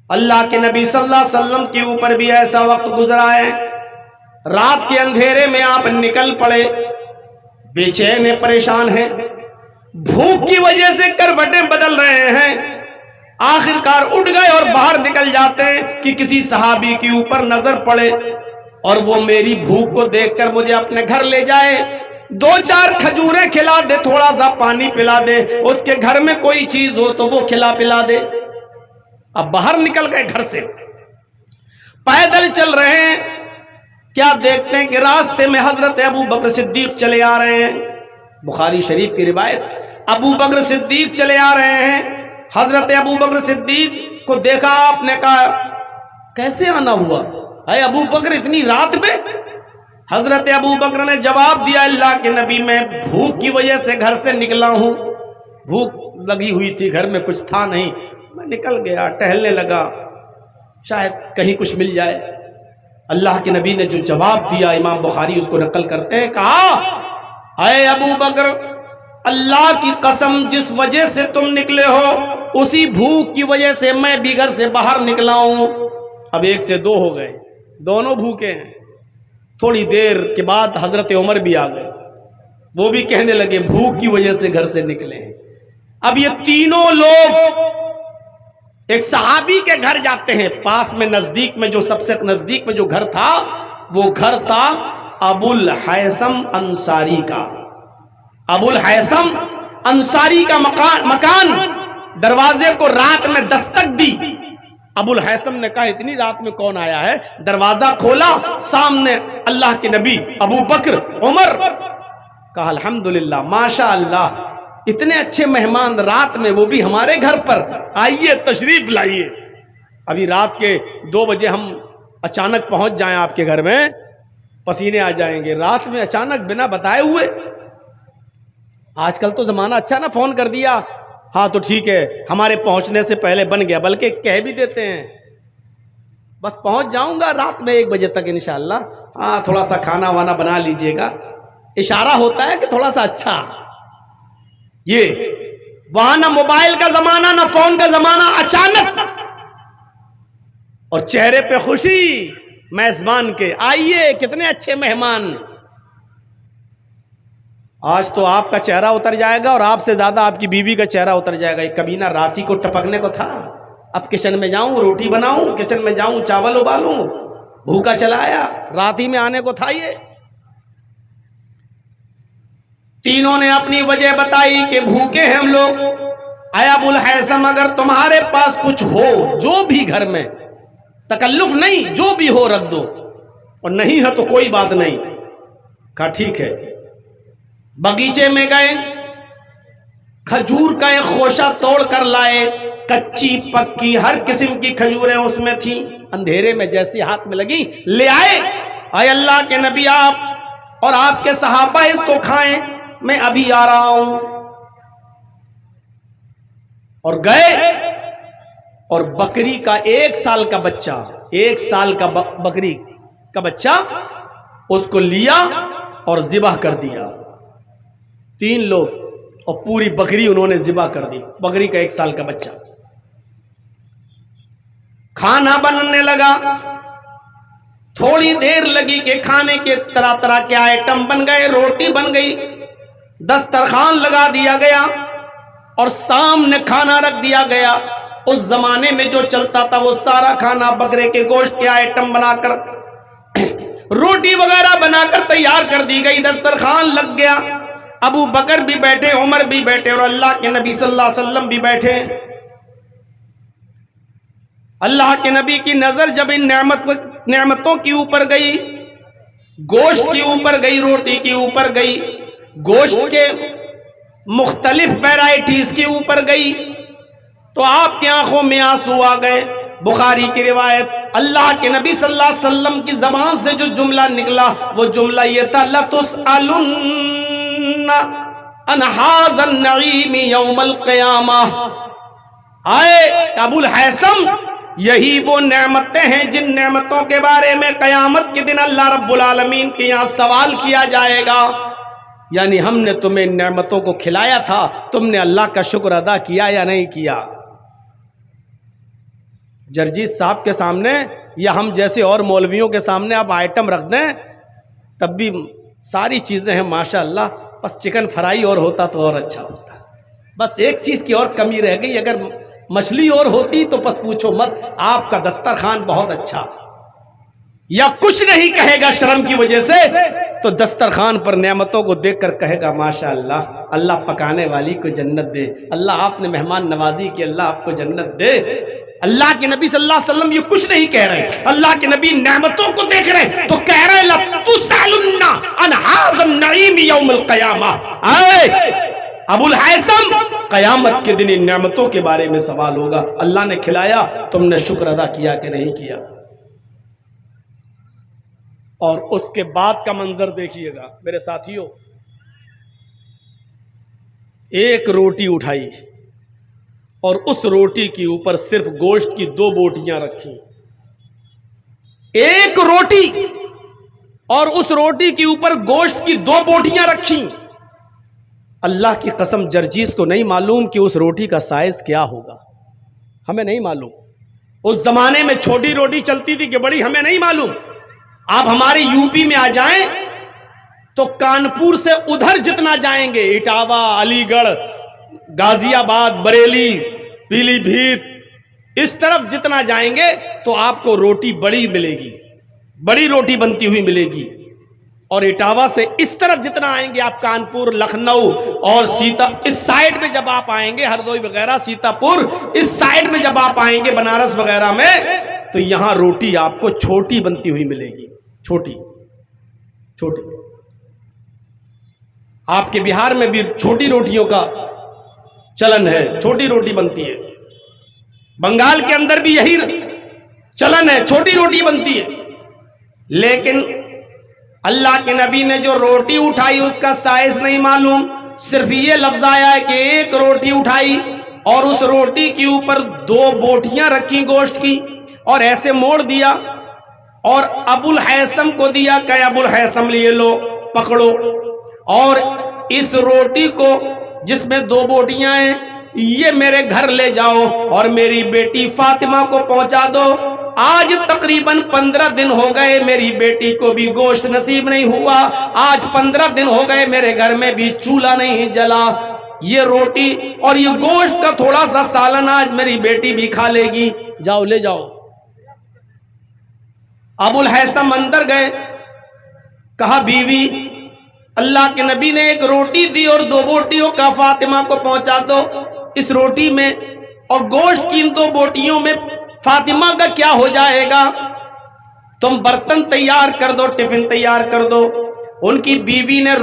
اللہ کے نبی صلی اللہ علیہ وسلم کے اوپر بھی ایسا وقت گزرا ہے، رات کے اندھیرے میں آپ نکل پڑے، بے چین پریشان ہیں، بھوک کی وجہ سے کروٹیں بدل رہے ہیں، آخر کار اٹھ گئے اور باہر نکل جاتے ہیں کہ کسی صحابی کے اوپر نظر پڑے اور وہ میری بھوک کو دیکھ کر مجھے اپنے گھر لے جائے، 2-4 کھجوریں کھلا دے، تھوڑا سا پانی پلا دے، اس کے گھر میں کوئی چیز ہو تو وہ کھلا پلا دے۔ اب باہر نکل گئے گھر سے، پیدل چل رہے ہیں، کیا دیکھتے ہیں کہ راستے میں حضرت ابو بکر صدیق چلے آ رہے ہیں، بخاری شریف کی روایت، ابو بکر صدیق چلے آ رہے ہیں۔ حضرت ابو بکر صدیق کو دیکھا، آپ نے کہا کیسے آنا ہوا اے ابو بکر اتنی رات میں؟ حضرت ابو بکر نے جواب دیا، اللہ کے نبی میں بھوک کی وجہ سے گھر سے نکلا ہوں، بھوک لگی ہوئی تھی، گھر میں کچھ تھا نہیں، میں نکل گیا، ٹہلنے لگا، شاید کہیں کچھ مل جائے۔ اللہ کے نبی نے جو جواب دیا، امام بخاری اس کو نقل کرتے ہیں، کہا اے ابو بکر، اللہ کی قسم جس وجہ سے تم نکلے ہو اسی بھوک کی وجہ سے میں بھی گھر سے باہر نکلا ہوں۔ اب 1 سے 2 ہو گئے، دونوں بھوکے ہیں۔ تھوڑی دیر کے بعد حضرت عمر بھی آ گئے، وہ بھی کہنے لگے بھوک کی وجہ سے گھر سے نکلے ہیں۔ اب یہ تینوں لوگ ایک صحابی کے گھر جاتے ہیں، پاس میں نزدیک میں جو سب سے نزدیک میں جو گھر تھا وہ گھر تھا ابو الحیثم انصاری کا۔ ابو الحیثم انصاری کا مکان، دروازے کو رات میں دستک دی، ابو الحیثم نے کہا اتنی رات میں کون آیا ہے، دروازہ کھولا، سامنے اللہ کے نبی، ابو بکر، عمر، کہا الحمدللہ ماشاء اللہ اتنے اچھے مہمان رات میں، وہ بھی ہمارے گھر پر، آئیے تشریف لائیے۔ ابھی رات کے 2 بجے ہم اچانک پہنچ جائیں آپ کے گھر میں، پسینے آ جائیں گے، رات میں اچانک بنا بتائے ہوئے۔ آج کل تو زمانہ اچھا نا، فون کر دیا، ہاں تو ٹھیک ہے، ہمارے پہنچنے سے پہلے بن گیا، بلکہ کہہ بھی دیتے ہیں بس پہنچ جاؤں گا رات میں 1 بجے تک انشاءاللہ، ہاں تھوڑا سا کھانا وانا بنا لیجئے گا، اشارہ ہوتا ہے کہ تھوڑا سا اچھا۔ یہ وہاں نہ موبائل کا زمانہ نہ فون کا زمانہ، اچانک اور چہرے پہ خوشی میزبان کے، آئیے کتنے اچھے مہمان۔ آج تو آپ کا چہرہ اتر جائے گا اور آپ سے زیادہ آپ کی بیوی کا چہرہ اتر جائے گا۔ ایک کبینہ رات ہی کو ٹپکنے کو تھا، اب کچن میں جاؤں روٹی بناؤں، کچن میں جاؤں چاول ابالوں، بھوکا چلا آیا، رات ہی میں آنے کو تھا۔ یہ تینوں نے اپنی وجہ بتائی کہ بھوکے ہیں ہم لوگ۔ اے ابو الحیثم اگر تمہارے پاس کچھ ہو جو بھی گھر میں، تکلف نہیں، جو بھی ہو رکھ دو، اور نہیں ہے تو کوئی بات نہیں۔ کہا ٹھیک ہے۔ باغیچے میں گئے، کھجور کا ایک خوشہ توڑ کر لائے، کچی پکی ہر قسم کی کھجوریں اس میں تھیں، اندھیرے میں جیسی ہاتھ میں لگی لے آئے۔ اے اللہ کے نبی آپ اور آپ کے صحابہ اس کو کھائیں، میں ابھی آ رہا ہوں۔ اور گئے اور بکری کا 1 سال کا بچہ، 1 سال کا بکری کا بچہ اس کو لیا اور ذبح کر دیا۔ 3 لوگ اور پوری بکری انہوں نے ذبح کر دی، بکری کا 1 سال کا بچہ۔ کھانا بننے لگا، تھوڑی دیر لگی کہ کھانے کے طرح طرح کے آئٹم بن گئے، روٹی بن گئی، دسترخوان لگا دیا گیا اور سامنے کھانا رکھ دیا گیا۔ اس زمانے میں جو چلتا تھا وہ سارا کھانا بکرے کے گوشت کے آئٹم بنا کر، روٹی وغیرہ بنا کر تیار کر دی گئی، دسترخوان لگ گیا۔ ابو بکر بھی بیٹھے، عمر بھی بیٹھے اور اللہ کے نبی صلی اللہ علیہ وسلم بھی بیٹھے۔ اللہ کے نبی کی نظر جب ان نعمتوں کی اوپر گئی، گوشت کی اوپر گئی، روٹی کی اوپر گئی، گوشت کے مختلف ویرائٹیز کے اوپر گئی، تو آپ کی آنکھوں میں آنسو آ گئے۔ بخاری کی روایت، اللہ کے نبی صلی اللہ علیہ وسلم کی زبان سے جو جملہ نکلا وہ جملہ یہ تھا، لَتُسْأَلُنَّ عَنْ هَٰذَا النَّعِيمِ يَوْمَ الْقِيَامَةِ۔ آئے ابو الحیثم، یہی وہ نعمتیں ہیں جن نعمتوں کے بارے میں قیامت کے دن اللہ رب العالمین کے یہاں سوال کیا جائے گا۔ یعنی ہم نے تمہیں ان نعمتوں کو کھلایا تھا، تم نے اللہ کا شکر ادا کیا یا نہیں کیا؟ جرجیت صاحب کے سامنے یا ہم جیسے اور مولویوں کے سامنے آپ آئٹم رکھ دیں تب بھی ساری چیزیں ہیں ماشاء اللہ، بس چکن فرائی اور ہوتا تو اور اچھا ہوتا، بس ایک چیز کی اور کمی رہ گئی، اگر مچھلی اور ہوتی تو بس پوچھو مت۔ آپ کا دسترخوان بہت اچھا، یا کچھ نہیں کہے گا شرم کی وجہ سے تو دسترخوان پر نعمتوں کو دیکھ کر کہے گا ماشاء اللہ، اللہ پکانے والی کو جنت دے، اللہ آپ نے مہمان نوازی کی، اللہ آپ کو جنت دے۔ اللہ کے نبی صلی اللہ علیہ وسلم یہ کچھ نہیں کہہ رہے، اللہ کے نبی نعمتوں کو دیکھ رہے تو کہہ رہے لَتُسْأَلُنَّ عَنْ هَٰذَا النَّعِيمِ يَوْمَ الْقِيَامَةِ، اے ابو الحیثم قیامت کے دن ان نعمتوں کے بارے میں سوال ہوگا، اللہ نے کھلایا تم نے شکر ادا کیا کہ نہیں کیا؟ اور اس کے بعد کا منظر دیکھیے گا میرے ساتھیوں، ایک روٹی اٹھائی اور اس روٹی کے اوپر صرف گوشت کی 2 بوٹیاں رکھی، ایک روٹی اور اس روٹی کے اوپر گوشت کی 2 بوٹیاں رکھی۔ اللہ کی قسم جرجیس کو نہیں معلوم کہ اس روٹی کا سائز کیا ہوگا، ہمیں نہیں معلوم، اس زمانے میں چھوٹی روٹی چلتی تھی کہ بڑی، ہمیں نہیں معلوم۔ آپ ہمارے یو پی میں آ جائیں تو کانپور سے ادھر جتنا جائیں گے، اٹاوا، علی گڑھ، غازی آباد، بریلی، پیلی بھیت، اس طرف جتنا جائیں گے تو آپ کو روٹی بڑی ملے گی، بڑی روٹی بنتی ہوئی ملے گی۔ اور اٹاوا سے اس طرف جتنا آئیں گے آپ، کانپور، لکھنؤ اور اس سائیڈ میں جب آپ آئیں گے، ہردوئی وغیرہ، سیتا پور، اس سائیڈ میں جب آپ آئیں گے بنارس وغیرہ میں، تو یہاں روٹی آپ کو چھوٹی بنتی ہوئی ملے گی، چھوٹی چھوٹی۔ آپ کے بہار میں بھی چھوٹی روٹیوں کا چلن ہے، چھوٹی روٹی بنتی ہے، بنگال کے اندر بھی یہی چلن ہے، چھوٹی روٹی بنتی ہے۔ لیکن اللہ کے نبی نے جو روٹی اٹھائی اس کا سائز نہیں معلوم، صرف یہ لفظ آیا ہے کہ ایک روٹی اٹھائی اور اس روٹی کے اوپر 2 بوٹیاں رکھی گوشت کی، اور ایسے موڑ دیا اور ابو الحیثم کو دیا کہ ابو الحیثم لیے لو، پکڑو، اور اس روٹی کو جس میں 2 بوٹیاں ہیں یہ میرے گھر لے جاؤ اور میری بیٹی فاطمہ کو پہنچا دو۔ آج تقریباً 15 دن ہو گئے میری بیٹی کو بھی گوشت نصیب نہیں ہوا، آج 15 دن ہو گئے میرے گھر میں بھی چولہا نہیں جلا، یہ روٹی اور یہ گوشت کا تھوڑا سا سالن آج میری بیٹی بھی کھا لے گی، جاؤ لے جاؤ۔ ابو الحیثم اندر گئے، کہا بیوی اللہ کے نبی نے ایک روٹی دی اور 2 بوٹیوں کا فاطمہ کو پہنچا دو، اس روٹی میں اور گوشت کی ان 2 بوٹیوں میں فاطمہ کا کیا ہو جائے گا؟ تم برتن تیار کر دو، ٹفن تیار کر دو۔ ان کی بیوی نے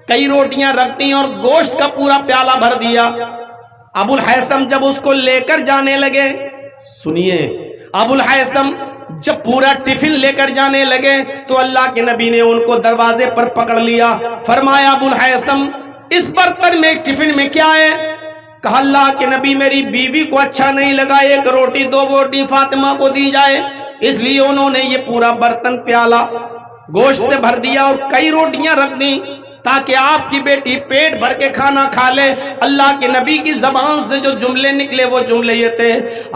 کئی روٹیاں رکھ دی اور گوشت کا پورا پیالہ بھر دیا۔ ابو الحیثم جب اس کو لے کر جانے لگے، سنیے، ابو الحیثم جب پورا ٹفن لے کر جانے لگے تو اللہ کے نبی نے ان کو دروازے پر پکڑ لیا، فرمایا ابو الحیثم اس برتن میں ٹفن میں کیا ہے؟ کہا اللہ کے نبی میری بیوی کو اچھا نہیں لگا ایک روٹی 2 بوٹی فاطمہ کو دی جائے، اس لیے انہوں نے یہ پورا برتن پیالہ گوشت سے بھر دیا اور کئی روٹیاں رکھ دی تاکہ آپ کی بیٹی پیٹ بھر کے کھانا کھا لے۔ اللہ کے نبی کی زبان سے جو جملے نکلے وہ جملے یہ تھے،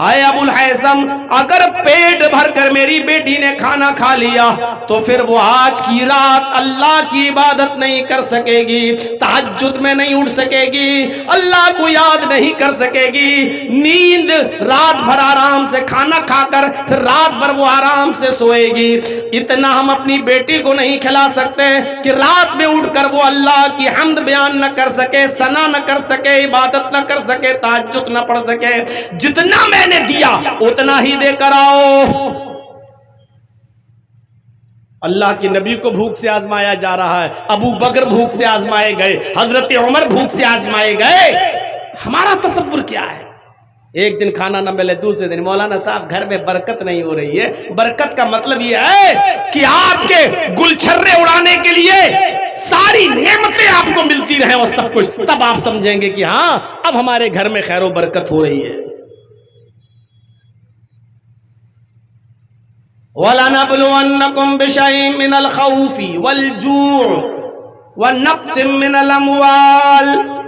آئے ابو الحیثم اگر پیٹ بھر کر میری بیٹی نے کھانا کھا لیا تو پھر وہ آج کی رات اللہ کی عبادت نہیں کر سکے گی، تہجد میں نہیں اٹھ سکے گی، اللہ کو یاد نہیں کر سکے گی، نیند رات بھر آرام سے کھانا کھا کر پھر رات بھر وہ آرام سے سوئے گی۔ اتنا ہم اپنی بیٹی کو نہیں کھلا سکتے کہ رات میں اٹھ کر وہ اللہ کی حمد بیان نہ کر سکے، ثنا نہ کر سکے، عبادت نہ کر سکے، تہجد نہ پڑھ سکے۔ جتنا میں نے دیا اتنا ہی دے کر آؤ۔ اللہ کے نبی کو بھوک سے آزمایا جا رہا ہے، ابو بکر بھوک سے آزمائے گئے، حضرت عمر بھوک سے آزمائے گئے۔ ہمارا تصور کیا ہے؟ ایک دن کھانا نہ ملے، دوسرے دن مولانا صاحب گھر میں برکت نہیں ہو رہی ہے۔ برکت کا مطلب یہ ہے کہ آپ کے گلچھرے اڑانے کے لیے ساری نعمتیں آپ کو ملتی رہیں اور سب کچھ، تب آپ سمجھیں گے کہ ہاں اب ہمارے گھر میں خیر و برکت ہو رہی ہے۔ وَلَنَبْلُوَنَّكُمْ بِشَيْءٍ مِّنَ الْخَوْفِ وَالْجُوعِ وَنَقْصٍ مِّنَ الْأَمْوَالِ،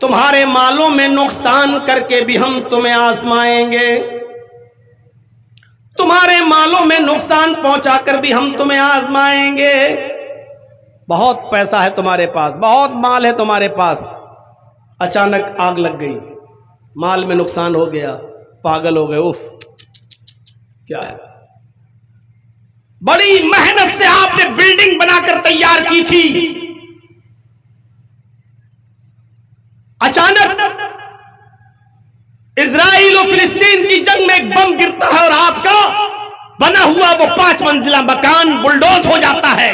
تمہارے مالوں میں نقصان کر کے بھی ہم تمہیں آزمائیں گے۔ تمہارے مالوں میں نقصان پہنچا کر بھی ہم تمہیں آزمائیں گے. بہت پیسہ ہے تمہارے پاس, بہت مال ہے تمہارے پاس, اچانک آگ لگ گئی, مال میں نقصان ہو گیا, پاگل ہو گئے, اف کیا ہے. بڑی محنت سے آپ نے بلڈنگ بنا کر تیار کی تھی, اچانک اسرائیل و فلسطین کی جنگ میں ایک بم گرتا ہے اور آپ کا بنا ہوا وہ 5 منزلہ مکان بلڈوز ہو جاتا ہے.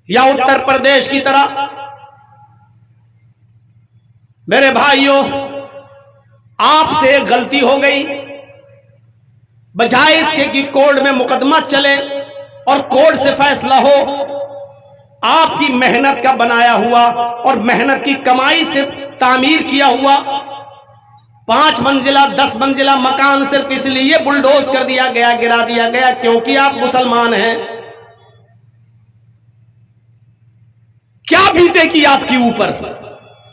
یا اتر پردیش کی طرح, میرے بھائیوں آپ سے ایک غلطی ہو گئی, بجائے اس کے کہ کورٹ میں مقدمہ چلے اور کورٹ سے فیصلہ ہو, آپ کی محنت کا بنایا ہوا اور محنت کی کمائی سے تعمیر کیا ہوا 5 منزلہ 10 منزلہ مکان صرف اس لیے بلڈوز کر دیا گیا, گرا دیا گیا کیونکہ آپ مسلمان ہیں. کیا بیتے گی آپ کے اوپر,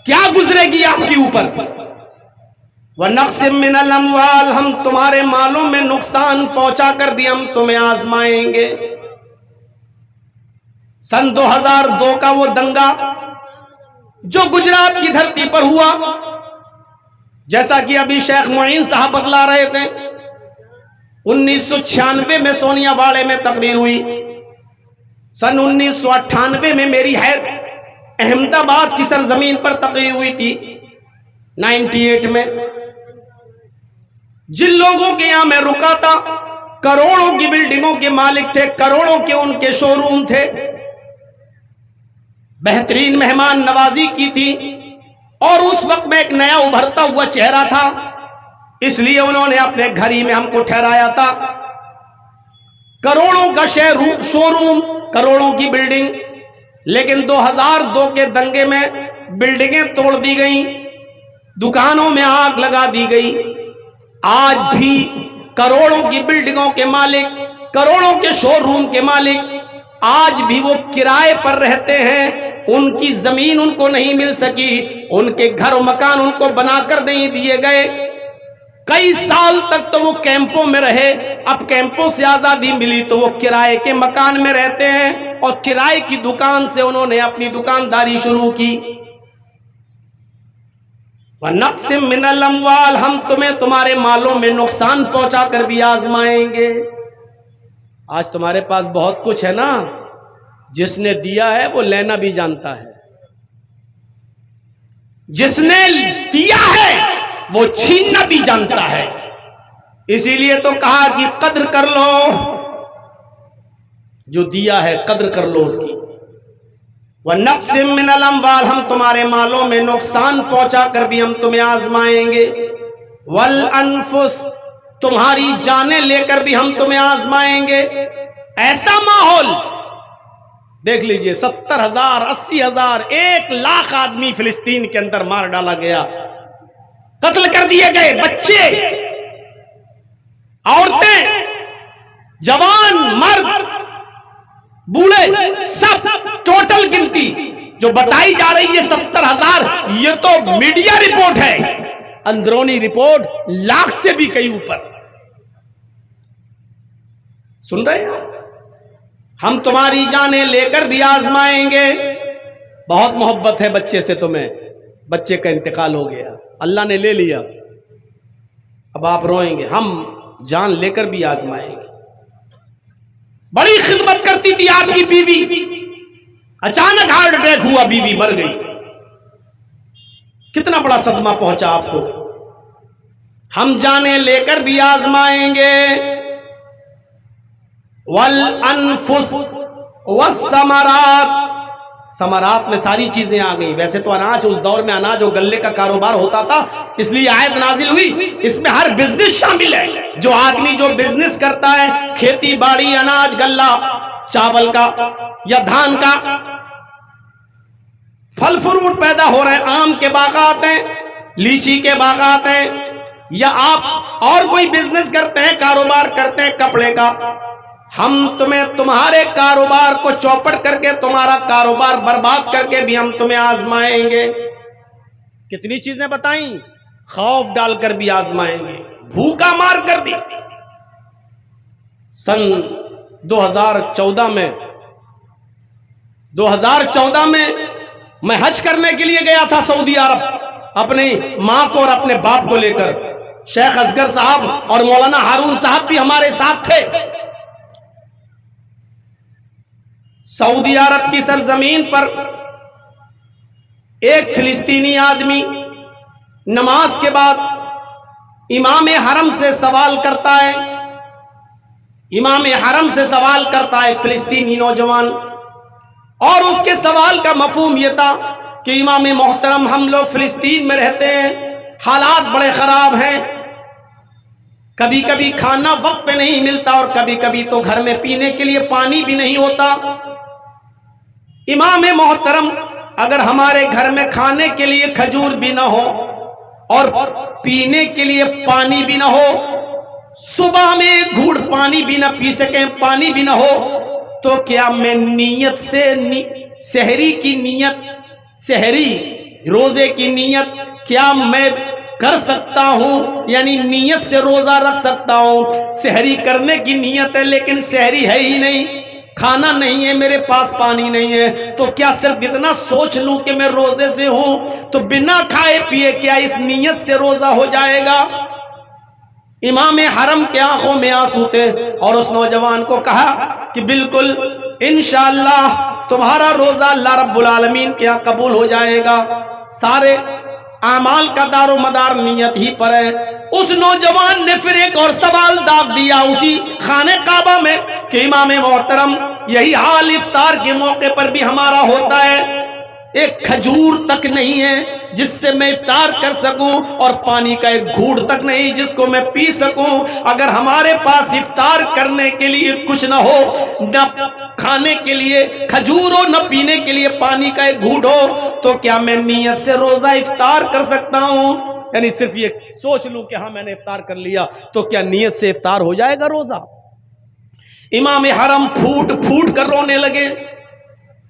کیا گزرے گی آپ کے اوپر. وَنَقْسِم مِّنَ الْأَمْوَالِ, ہم تمہارے مالوں میں نقصان پہنچا کر بھی ہم تمہیں آزمائیں گے. سن 2002 کا وہ دنگا جو گجرات کی دھرتی پر ہوا, جیسا کہ ابھی شیخ معین صاحب بتلا رہے تھے, 1996 میں سونیا واڑے میں تقریر ہوئی, سن 1998 میں میری حید احمد آباد کی سرزمین پر تقریر ہوئی تھی, 98 میں. جن لوگوں کے یہاں میں رکا تھا کروڑوں کی بلڈنگوں کے مالک تھے, کروڑوں کے ان کے شو روم تھے, بہترین مہمان نوازی کی تھی, اور اس وقت میں ایک نیا ابھرتا ہوا چہرہ تھا, اس لیے انہوں نے اپنے گھر ہی میں ہم کو ٹھہرایا تھا. کروڑوں کا شو روم, کروڑوں کی بلڈنگ, لیکن 2002 کے دنگے میں بلڈنگیں توڑ دی گئیں, دکانوں میں آگ لگا دی گئی. آج بھی کروڑوں کی بلڈنگوں کے مالک, کروڑوں کے شو روم کے مالک آج بھی وہ کرائے پر رہتے ہیں, ان کی زمین ان کو نہیں مل سکی, ان کے گھر و مکان ان کو بنا کر نہیں دیے گئے. کئی سال تک تو وہ کیمپوں میں رہے, اب کیمپوں سے آزادی ملی تو وہ کرائے کے مکان میں رہتے ہیں, اور کرائے کی دکان سے انہوں نے اپنی دکانداری شروع کی. وَنَقْسِم مِّنَ الْأَمْوَالِ, ہم تمہیں تمہارے مالوں میں نقصان پہنچا کر بھی آزمائیں گے. آج تمہارے پاس بہت کچھ ہے نا, جس نے دیا ہے وہ لینا بھی جانتا ہے, جس نے دیا ہے وہ چھیننا بھی جانتا ہے. اسی لیے تو کہا کہ قدر کر لو, جو دیا ہے قدر کر لو اس کی. وَنَقْسِم مِّنَ الْأَمْوَالِ, ہم تمہارے مالوں میں نقصان پہنچا کر بھی ہم تمہیں آزمائیں گے. وَالْأَنفُسِ, تمہاری جانیں لے کر بھی ہم تمہیں آزمائیں گے. ایسا ماحول دیکھ لیجئے, 70,000 80,000 1,00,000 آدمی فلسطین کے اندر مار ڈالا گیا, قتل کر دیے گئے, بچے, عورتیں, جوان, مرد, بوڑھے, سب ٹوٹل گنتی جو بتائی جا رہی ہے 70,000, یہ تو میڈیا رپورٹ ہے, اندرونی رپورٹ 1,00,000 سے بھی کئی اوپر. سن رہے ہیں, ہم تمہاری جانیں لے کر بھی آزمائیں گے. بہت محبت ہے بچے سے تمہیں, بچے کا انتقال ہو گیا, اللہ نے لے لیا, اب آپ روئیں گے, ہم جان لے کر بھی آزمائیں گے. بڑی خدمت کرتی تھی آپ کی بیوی, اچانک ہارٹ اٹیک ہوا, بیوی مر گئی, کتنا بڑا صدمہ پہنچا آپ کو. ہم جانیں لے کر بھی آزمائیں گے. والانفس والثمرات, ثمرات میں ساری چیزیں آ گئی. ویسے تو اناج, اس دور میں اناج اور گلے کا کاروبار ہوتا تھا, اس لیے آیت نازل ہوئی, اس میں ہر بزنس شامل ہے. جو آدمی جو بزنس کرتا ہے, کھیتی باڑی, اناج, گلہ, چاول کا یا دھان کا, پھل فروٹ پیدا ہو رہے ہیں, آم کے باغات ہیں, لیچی کے باغات ہیں, یا آپ اور کوئی بزنس کرتے ہیں, کاروبار کرتے ہیں کپڑے کا, ہم تمہیں تمہارے کاروبار کو چوپٹ کر کے, تمہارا کاروبار برباد کر کے بھی ہم تمہیں آزمائیں گے. کتنی چیزیں بتائیں, خوف ڈال کر بھی آزمائیں گے، بھوکا مار کر بھی۔ سن 2014 میں میں حج کرنے کے لیے گیا تھا سعودی عرب، اپنی ماں کو اور اپنے باپ کو لے کر۔ شیخ اصغر صاحب اور مولانا ہارون صاحب بھی ہمارے ساتھ تھے۔ سعودی عرب کی سرزمین پر ایک فلسطینی آدمی نماز کے بعد امام حرم سے سوال کرتا ہے، امام حرم سے سوال کرتا ہے ایک فلسطینی نوجوان، اور اس کے سوال کا مفہوم یہ تھا کہ امام محترم ہم لوگ فلسطین میں رہتے ہیں، حالات بڑے خراب ہیں، کبھی کبھی کھانا وقت پہ نہیں ملتا اور کبھی کبھی تو گھر میں پینے کے لیے پانی بھی نہیں ہوتا۔ امام محترم اگر ہمارے گھر میں کھانے کے لیے کھجور بھی نہ ہو اور پینے کے لیے پانی بھی نہ ہو، صبح میں ایک گھونٹ پانی بھی نہ پی سکیں، پانی بھی نہ ہو، تو کیا میں نیت سے سحری کی نیت، سحری روزے کی نیت کیا میں کر سکتا ہوں؟ یعنی نیت سے روزہ رکھ سکتا ہوں، سحری کرنے کی نیت ہے لیکن سحری ہے ہی نہیں، کھانا نہیں ہے، میرے پاس پانی نہیں ہے، تو کیا صرف اتنا سوچ لوں کہ میں روزے سے ہوں تو بنا کھائے پیے کیا اس نیت سے روزہ ہو جائے گا؟ امام حرم کے آنکھوں میں آنسو تھے اور اس نوجوان کو کہا کہ بالکل انشاءاللہ تمہارا روزہ اللہ رب العالمین کے یہاں قبول ہو جائے گا، سارے اعمال کا دار و مدار نیت ہی پر ہے۔ اس نوجوان نے پھر ایک اور سوال داغ دیا اسی خانہ کعبہ میں کہ امام محترم یہی حال افطار کے موقع پر بھی ہمارا ہوتا ہے، ایک کھجور تک نہیں ہے جس سے میں افطار کر سکوں اور پانی کا ایک گھونٹ تک نہیں جس کو میں پی سکوں۔ اگر ہمارے پاس افطار کرنے کے لیے کچھ نہ ہو، نہ کھانے کے لیے کھجور ہو، نہ پینے کے لیے پانی کا ایک گھونٹ ہو، تو کیا میں نیت سے روزہ افطار کر سکتا ہوں؟ یعنی صرف یہ سوچ لوں کہ ہاں میں نے افطار کر لیا تو کیا نیت سے افطار ہو جائے گا روزہ؟ امام حرم پھوٹ پھوٹ کر رونے لگے،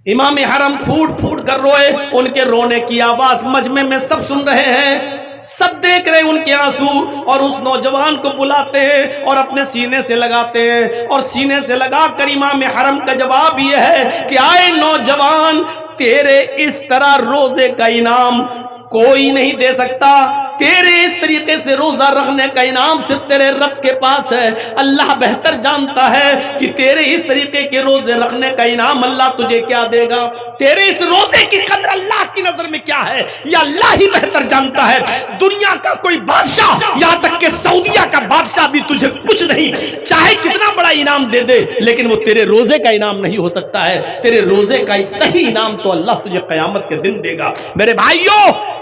امام حرم پھوٹ پھوٹ کر روئے، ان کے رونے کی آواز مجمع میں سب سن رہے ہیں، سب دیکھ رہے ان کے آنسو، اور اس نوجوان کو بلاتے ہیں اور اپنے سینے سے لگاتے ہیں، اور سینے سے لگا کر امام حرم کا جواب یہ ہے کہ آئے نوجوان، تیرے اس طرح روزے کا انعام کوئی نہیں دے سکتا، تیرے اس طریقے سے روزہ رکھنے کا انعام صرف تیرے رب کے پاس ہے۔ اللہ بہتر جانتا ہے کہ تیرے اس طریقے کے روزے رکھنے کا انعام اللہ تجھے کیا دے گا، تیرے اس روزے کی قدر اللہ کی نظر میں کیا ہے یہ اللہ ہی بہتر جانتا ہے۔ دنیا کا کوئی بادشاہ، یہاں تک کہ سعودیہ کا بادشاہ بھی تجھے کچھ نہیں، چاہے کتنا بڑا انعام دے دے، لیکن وہ تیرے روزے کا انعام نہیں ہو سکتا ہے۔ تیرے روزے کا ایک صحیح انعام تو اللہ تجھے قیامت کے دن دے گا۔ میرے بھائیوں،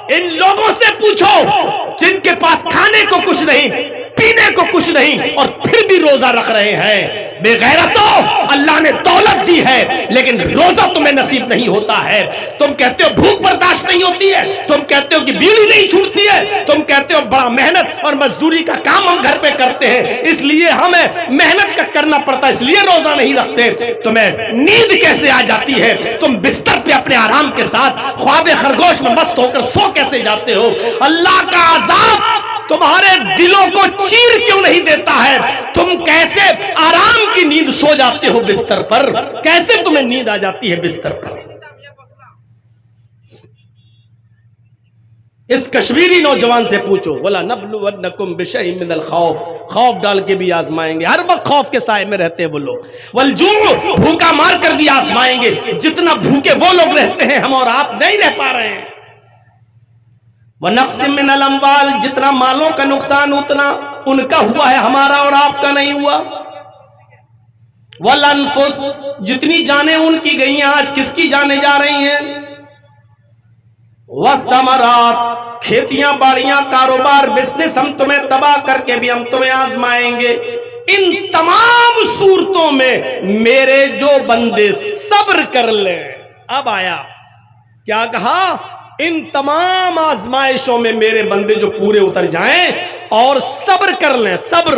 ان لوگوں سے پوچھو جن کے پاس کھانے کو کچھ نہیں، پینے کو کچھ نہیں، اور پھر بھی روزہ رکھ رہے ہیں۔ بے غیرتوں، اللہ نے دولت دی ہے لیکن روزہ تمہیں نصیب نہیں ہوتا ہے۔ تم کہتے ہو بھوک برداشت نہیں ہوتی ہے، تم کہتے ہو کہ بیڑی نہیں چھوٹتی ہے، تم کہتے ہو بڑا محنت اور مزدوری کا کام ہم گھر پہ کرتے ہیں اس لیے ہمیں محنت کا کرنا پڑتا ہے، اس لیے روزہ نہیں رکھتے۔ تمہیں نیند کیسے آ جاتی ہے؟ تم بستر پہ اپنے آرام کے ساتھ خواب خرگوش میں مست ہو کر سو کیسے جاتے ہو؟ اللہ کا عذاب تمہارے دلوں کو چیر کیوں نہیں دیتا ہے؟ تم کیسے آرام کی نیند سو جاتے ہو بستر پر؟ کیسے تمہیں نیند آ جاتی ہے بستر پر؟ اس کشمیری نوجوان سے پوچھو، وَلَنَبْلُوَنَّكُمْ بِشَيْءٍ مِّنَ الْخَوْفِ، خوف ڈال کے بھی آزمائیں گے، ہر وقت خوف کے سائے میں رہتے ہیں وہ لوگ، وَالْجُوعِ، بھوکا مار کر بھی آزمائیں گے، جتنا بھوکے وہ لوگ رہتے ہیں ہم اور آپ نہیں رہ پا رہے ہیں، وَنَقْصٍ مِّنَ الْأَمْوَالِ، جتنا مالوں کا نقصان اتنا ان کا ہوا ہے ہمارا اور آپ کا نہیں ہوا، وَالْأَنفُسِ، جتنی جانیں ان کی گئی ہیں آج کس کی جانیں جا رہی ہیں، وَالثَّمَرَاتِ، کھیتیاں باڑیاں کاروبار بزنس ہم تمہیں تباہ کر کے بھی ہم تمہیں آزمائیں گے۔ ان تمام صورتوں میں میرے جو بندے صبر کر لیں، اب آیا کیا کہا؟ ان تمام آزمائشوں میں میرے بندے جو پورے اتر جائیں اور صبر کر لیں، صبر،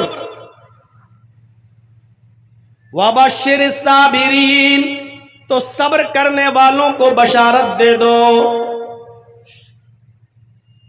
وَبَشِّرِ الصَّابِرِينَ، تو صبر کرنے والوں کو بشارت دے دو،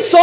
100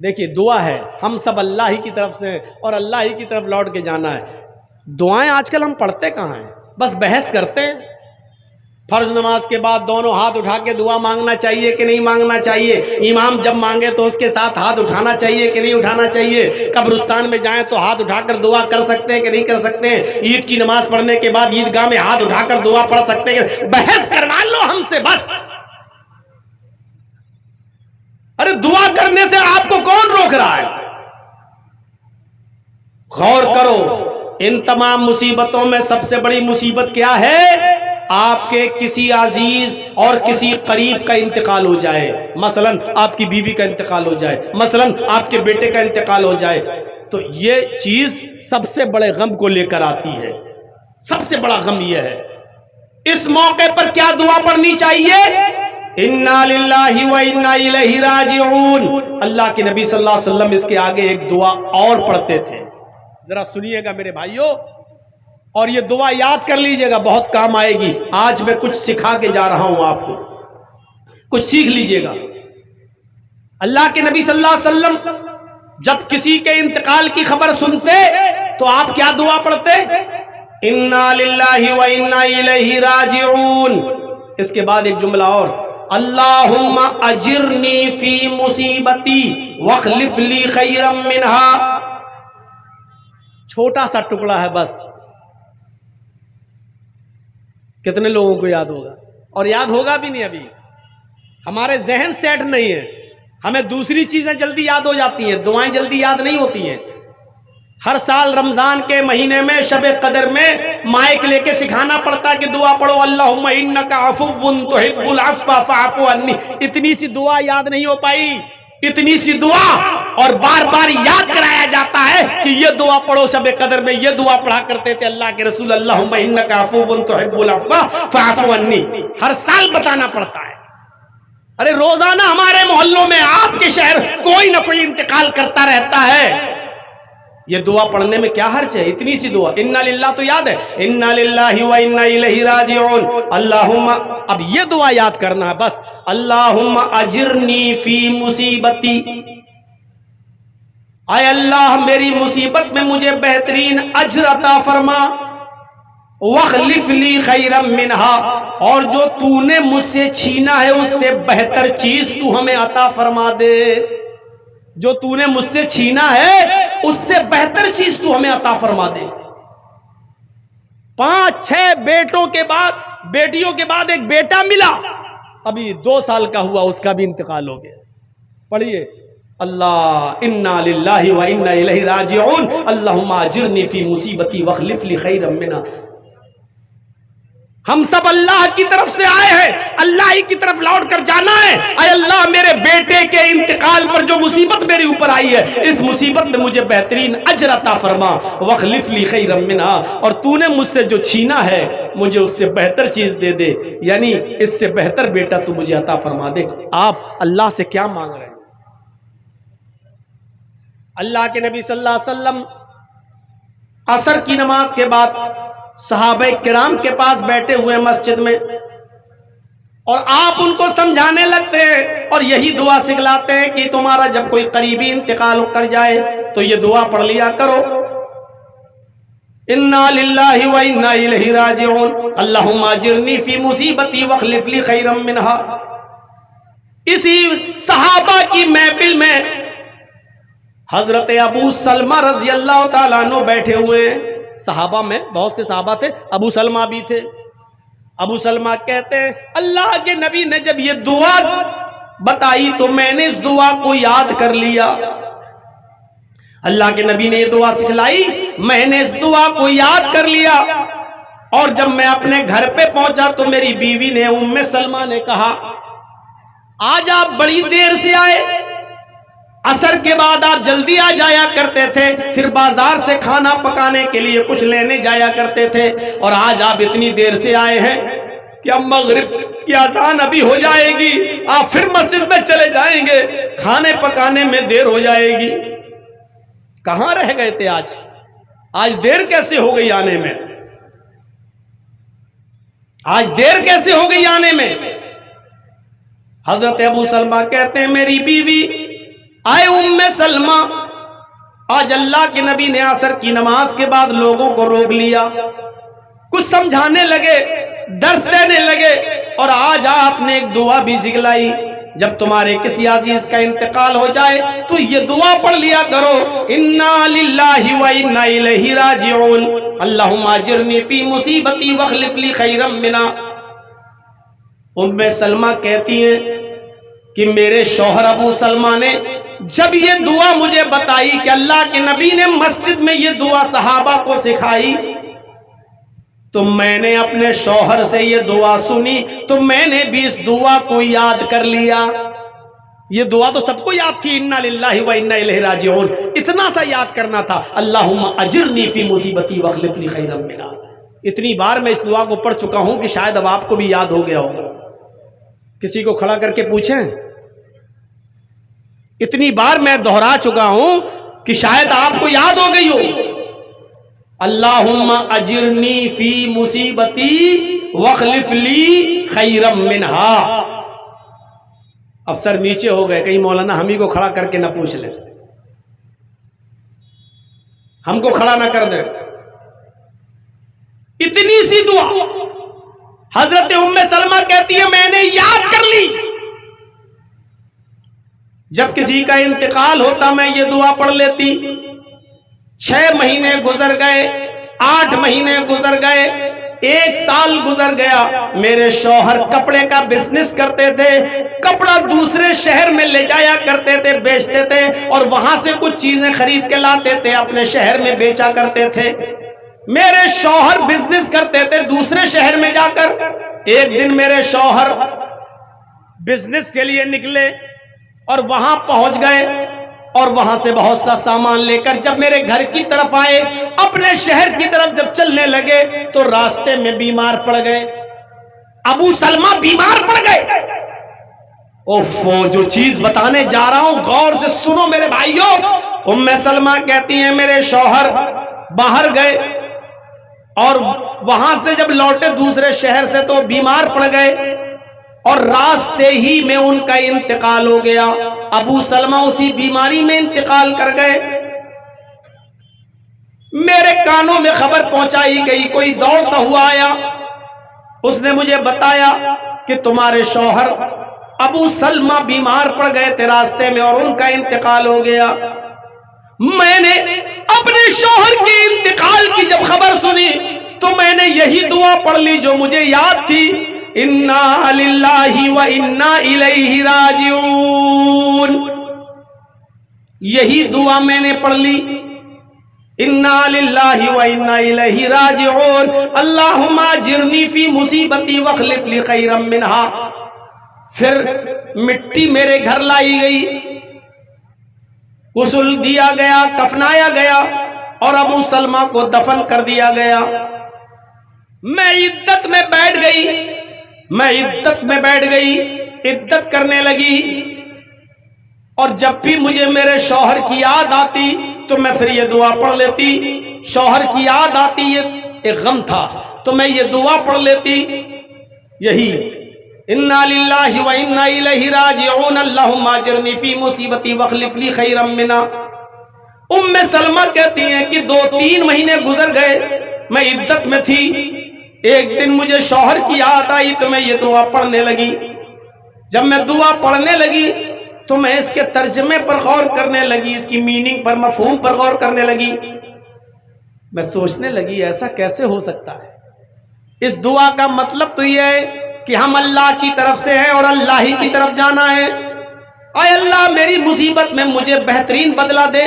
دیکھیے دعا ہے، ہم سب اللہ ہی کی طرف سے ہیں اور اللہ ہی کی طرف لوٹ کے جانا ہے. دعائیں آج کل ہم پڑھتے کہاں ہیں، بس بحث کرتے ہیں. فرض نماز کے بعد دونوں ہاتھ اٹھا کے دعا مانگنا چاہیے کہ نہیں مانگنا چاہیے، امام جب مانگے تو اس کے ساتھ ہاتھ اٹھانا چاہیے کہ نہیں اٹھانا چاہیے، قبرستان میں جائیں تو ہاتھ اٹھا کر دعا کر سکتے ہیں کہ نہیں کر سکتے ہیں، عید کی نماز پڑھنے کے بعد عیدگاہ میں ہاتھ اٹھا کر دعا پڑھ سکتے ہیں. بحث کروا لو ہم سے بس. ارے دعا کرنے سے آپ کو کون روک رہا ہے؟ غور کرو، ان تمام مصیبتوں میں سب سے بڑی مصیبت کیا ہے؟ آپ کے کسی عزیز اور کسی قریب کا انتقال ہو جائے، مثلا آپ کی بیوی کا انتقال ہو جائے، مثلا آپ کے بیٹے کا انتقال ہو جائے، تو یہ چیز سب سے بڑے غم کو لے کر آتی ہے. سب سے بڑا غم یہ ہے. اس موقع پر کیا دعا پڑھنی چاہیے؟ انا للہ و انا الیہ راجعون. اللہ کے نبی صلی اللہ علیہ وسلم اس کے آگے ایک دعا اور پڑھتے تھے، ذرا سنیے گا میرے بھائیوں، اور یہ دعا یاد کر لیجئے گا، بہت کام آئے گی. آج میں کچھ سکھا کے جا رہا ہوں آپ کو، کچھ سیکھ لیجئے گا. اللہ کے نبی صلی اللہ علیہ وسلم جب کسی کے انتقال کی خبر سنتے تو آپ کیا دعا پڑھتے؟ انا للہ و انا الیہ راجعون. اس کے بعد ایک جملہ اور، اللہم اجرنی فی مصیبتی واخلف لی خیرا منہا. چھوٹا سا ٹکڑا ہے بس، کتنے لوگوں کو یاد ہوگا؟ اور یاد ہوگا بھی نہیں. ابھی ہمارے ذہن سیٹ نہیں ہے، ہمیں دوسری چیزیں جلدی یاد ہو جاتی ہیں، دعائیں جلدی یاد نہیں ہوتی ہیں. ہر سال رمضان کے مہینے میں شب قدر میں مائک لے کے سکھانا پڑتا کہ دعا پڑھو اللہم انک عفو تحب العفو فاعف عنی. اتنی سی دعا یاد نہیں ہو پائی، اتنی سی دعا، اور بار بار یاد کرایا جاتا ہے کہ یہ دعا پڑھو. شب قدر میں یہ دعا پڑھا کرتے تھے اللہ کے رسول، اللہم انک عفو تحب العفو فاعف عنی. ہر سال بتانا پڑتا ہے. ارے روزانہ ہمارے محلوں میں، آپ کے شہر، کوئی نہ کوئی انتقال کرتا رہتا ہے. یہ دعا پڑھنے میں کیا حرج ہے؟ اتنی سی دعا. انا للہ تو یاد ہے، انا للہ و انا الیہ راجعون. اللہم، اب یہ دعا یاد کرنا ہے بس، اللہم اجرنی فی مصیبتی. اے اللہ میری مصیبت میں مجھے بہترین اجر عطا فرما، واخلف لی خیرا منہا، اور جو تو نے مجھ سے چھینا ہے اس سے بہتر چیز تو ہمیں عطا فرما دے. جو تو نے مجھ سے چھینا ہے اس سے بہتر چیز تو ہمیں عطا فرما دے. 5-6 بیٹوں کے بعد، بیٹیوں کے بعد ایک بیٹا ملا، ابھی 2 سال کا ہوا، اس کا بھی انتقال ہو گیا. پڑھیے، اللہ انا للہ و انا الیہ راجعون اللہم اجرنی فی مصیبتی واخلف لی خیرا منہا. ہم سب اللہ کی طرف سے آئے ہیں، اللہ ہی کی طرف لوٹ کر جانا ہے. اے اللہ میرے بیٹے کے انتقال پر جو مصیبت میرے اوپر آئی ہے، اس مصیبت میں مجھے بہترین اجر عطا فرما، واخلف لی خیرا منہا، اور تو نے مجھ سے جو چھینا ہے مجھے اس سے بہتر چیز دے دے، یعنی اس سے بہتر بیٹا تو مجھے عطا فرما دے. آپ اللہ سے کیا مانگ رہے ہیں؟ اللہ کے نبی صلی اللہ علیہ وسلم عصر کی نماز کے بعد صحابہ کرام کے پاس بیٹھے ہوئے مسجد میں، اور آپ ان کو سمجھانے لگتے ہیں اور یہی دعا سکھلاتے ہیں کہ تمہارا جب کوئی قریبی انتقال کر جائے تو یہ دعا پڑھ لیا کرو، انا للہ و انا الیہ راجعون اللہم اجرنی فی مصیبتی واخلف لی خیرا منہا. اسی صحابہ کی محفل میں حضرت ابو سلمہ رضی اللہ تعالیٰ عنہ بیٹھے ہوئے ہیں. صحابہ میں بہت سے صحابہ تھے، ابو سلمہ بھی تھے. ابو سلمہ کہتے ہیں اللہ کے نبی نے جب یہ دعا بتائی تو میں نے اس دعا کو یاد کر لیا. اللہ کے نبی نے یہ دعا سکھلائی، میں نے اس دعا کو یاد کر لیا، اور جب میں اپنے گھر پہ پہنچا تو میری بیوی نے، ام سلمہ نے کہا آج آپ بڑی دیر سے آئے، عصر کے بعد آپ جلدی آ جایا کرتے تھے، پھر بازار سے کھانا پکانے کے لیے کچھ لینے جایا کرتے تھے، اور آج آپ اتنی دیر سے آئے ہیں کہ اب مغرب کی اذان ابھی ہو جائے گی، آپ پھر مسجد میں چلے جائیں گے، کھانے پکانے میں دیر ہو جائے گی. کہاں رہ گئے تھے آج دیر کیسے ہو گئی آنے میں؟ آج دیر کیسے ہو گئی آنے میں؟ حضرت ابو سلمہ کہتے ہیں میری بیوی آئے سلمہ، آج اللہ کے نبی نے عصر کی نماز کے بعد لوگوں کو روک لیا، کچھ سمجھانے لگے، درس دینے لگے، اور آج آپ نے ایک دعا بھی سکھلائی، جب تمہارے کسی عزیز کا انتقال ہو جائے تو یہ دعا پڑھ لیا کرو، انا للہ و انا الیہ راجعون، اللہم اجرنی فی مصیبتی واخلف لی خیرا منہا۔ سلمہ کہتی ہیں کہ میرے شوہر ابو سلمہ نے جب یہ دعا مجھے بتائی کہ اللہ کے نبی نے مسجد میں یہ دعا صحابہ کو سکھائی، تو میں نے اپنے شوہر سے یہ دعا سنی تو میں نے بھی اس دعا کو یاد کر لیا۔ یہ دعا تو سب کو یاد تھی، انا للہ و انا الیہ راجعون، اتنا سا یاد کرنا تھا، اللہم اجرنی فی مصیبتی واخلف لی خیرا منہا۔ اتنی بار میں اس دعا کو پڑھ چکا ہوں کہ شاید اب آپ کو بھی یاد ہو گیا ہوگا، کسی کو کھڑا کر کے پوچھیں، اتنی بار میں دہرا چکا ہوں کہ شاید آپ کو یاد ہو گئی ہو، اللہم اجرنی فی مصیبتی واخلف لی خیرا منہا۔ اب سر نیچے ہو گئے، کہیں مولانا ہم ہی کو کھڑا کر کے نہ پوچھ لیں، ہم کو کھڑا نہ کر دیں۔ اتنی سی دعا حضرت سلمہ کہتی ہے میں نے یاد کر لی، جب کسی کا انتقال ہوتا میں یہ دعا پڑھ لیتی۔ 6 مہینے گزر گئے، 8 مہینے گزر گئے، 1 سال گزر گیا، میرے شوہر کپڑے کا بزنس کرتے تھے، کپڑا دوسرے شہر میں لے جایا کرتے تھے، بیچتے تھے، اور وہاں سے کچھ چیزیں خرید کے لاتے تھے، اپنے شہر میں بیچا کرتے تھے۔ میرے شوہر بزنس کرتے تھے دوسرے شہر میں جا کر۔ ایک دن میرے شوہر بزنس کے لیے نکلے اور وہاں پہنچ گئے، اور وہاں سے بہت سا سامان لے کر جب میرے گھر کی طرف آئے، اپنے شہر کی طرف جب چلنے لگے تو راستے میں بیمار پڑ گئے، ابو سلمہ بیمار پڑ گئے۔ اوفو، جو چیز بتانے جا رہا ہوں غور سے سنو میرے بھائیوں۔ سلمہ کہتی ہیں میرے شوہر باہر گئے، اور وہاں سے جب لوٹے دوسرے شہر سے تو بیمار پڑ گئے، اور راستے ہی میں ان کا انتقال ہو گیا۔ ابو سلمہ اسی بیماری میں انتقال کر گئے۔ میرے کانوں میں خبر پہنچائی گئی، کوئی دوڑتا ہوا آیا، اس نے مجھے بتایا کہ تمہارے شوہر ابو سلمہ بیمار پڑ گئے تھے راستے میں اور ان کا انتقال ہو گیا۔ میں نے اپنے شوہر کے انتقال کی جب خبر سنی تو میں نے یہی دعا پڑھ لی جو مجھے یاد تھی، انا للہ و انا الیہ راجعون۔ یہی دعا میں نے پڑھ لی، انا للہ و انا الیہ راجعون، اللہم اجرنی فی مصیبتی واخلف لی خیرا منہا۔ پھر مٹی میرے گھر لائی گئی، غسل دیا گیا، کفنایا گیا، اور ابو سلمہ کو دفن کر دیا گیا۔ میں عدت میں بیٹھ گئی، عدت کرنے لگی، اور جب بھی مجھے میرے شوہر کی یاد آتی تو میں پھر یہ دعا پڑھ لیتی۔ شوہر کی یاد آتی، یہ ایک غم تھا، تو میں یہ دعا پڑھ لیتی، یہی انا للہ و انا الیہ راجعون، اللہم اجرنی فی مصیبتی واخلف لی خیرا منہا۔ سلمہ کہتی ہیں کہ 2-3 مہینے گزر گئے، میں عدت میں تھی، ایک دن مجھے شوہر کی یاد آئی تو میں یہ دعا پڑھنے لگی۔ جب میں دعا پڑھنے لگی تو میں اس کے ترجمے پر غور کرنے لگی، اس کی میننگ پر، مفہوم پر غور کرنے لگی۔ میں سوچنے لگی ایسا کیسے ہو سکتا ہے؟ اس دعا کا مطلب تو یہ ہے کہ ہم اللہ کی طرف سے ہیں اور اللہ ہی کی طرف جانا ہے۔ اے اللہ میری مصیبت میں مجھے بہترین بدلہ دے،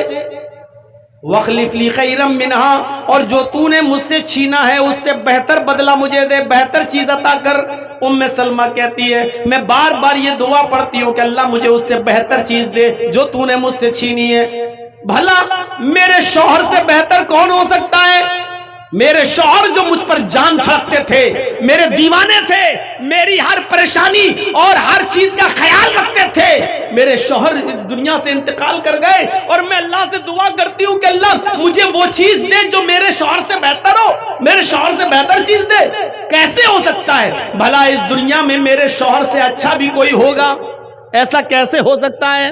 وَاخْلِفْ لِي خَيْرًا مِّنْهَا، اور جو تو نے مجھ سے چھینا ہے اس سے بہتر بدلہ مجھے دے، بہتر چیز عطا کر۔ سلمہ کہتی ہے میں بار بار یہ دعا پڑھتی ہوں کہ اللہ مجھے اس سے بہتر چیز دے جو تو نے مجھ سے چھینی ہے۔ بھلا میرے شوہر سے بہتر کون ہو سکتا ہے؟ میرے شوہر جو مجھ پر جان چھڑکتے تھے، میرے دیوانے تھے، میری ہر پریشانی اور ہر چیز کا خیال رکھتے تھے، میرے شوہر اس دنیا سے انتقال کر گئے، اور میں اللہ سے دعا کرتی ہوں کہ اللہ مجھے وہ چیز دے جو میرے شوہر سے بہتر ہو، میرے شوہر سے بہتر چیز دے۔ کیسے ہو سکتا ہے؟ بھلا اس دنیا میں میرے شوہر سے اچھا بھی کوئی ہوگا؟ ایسا کیسے ہو سکتا ہے؟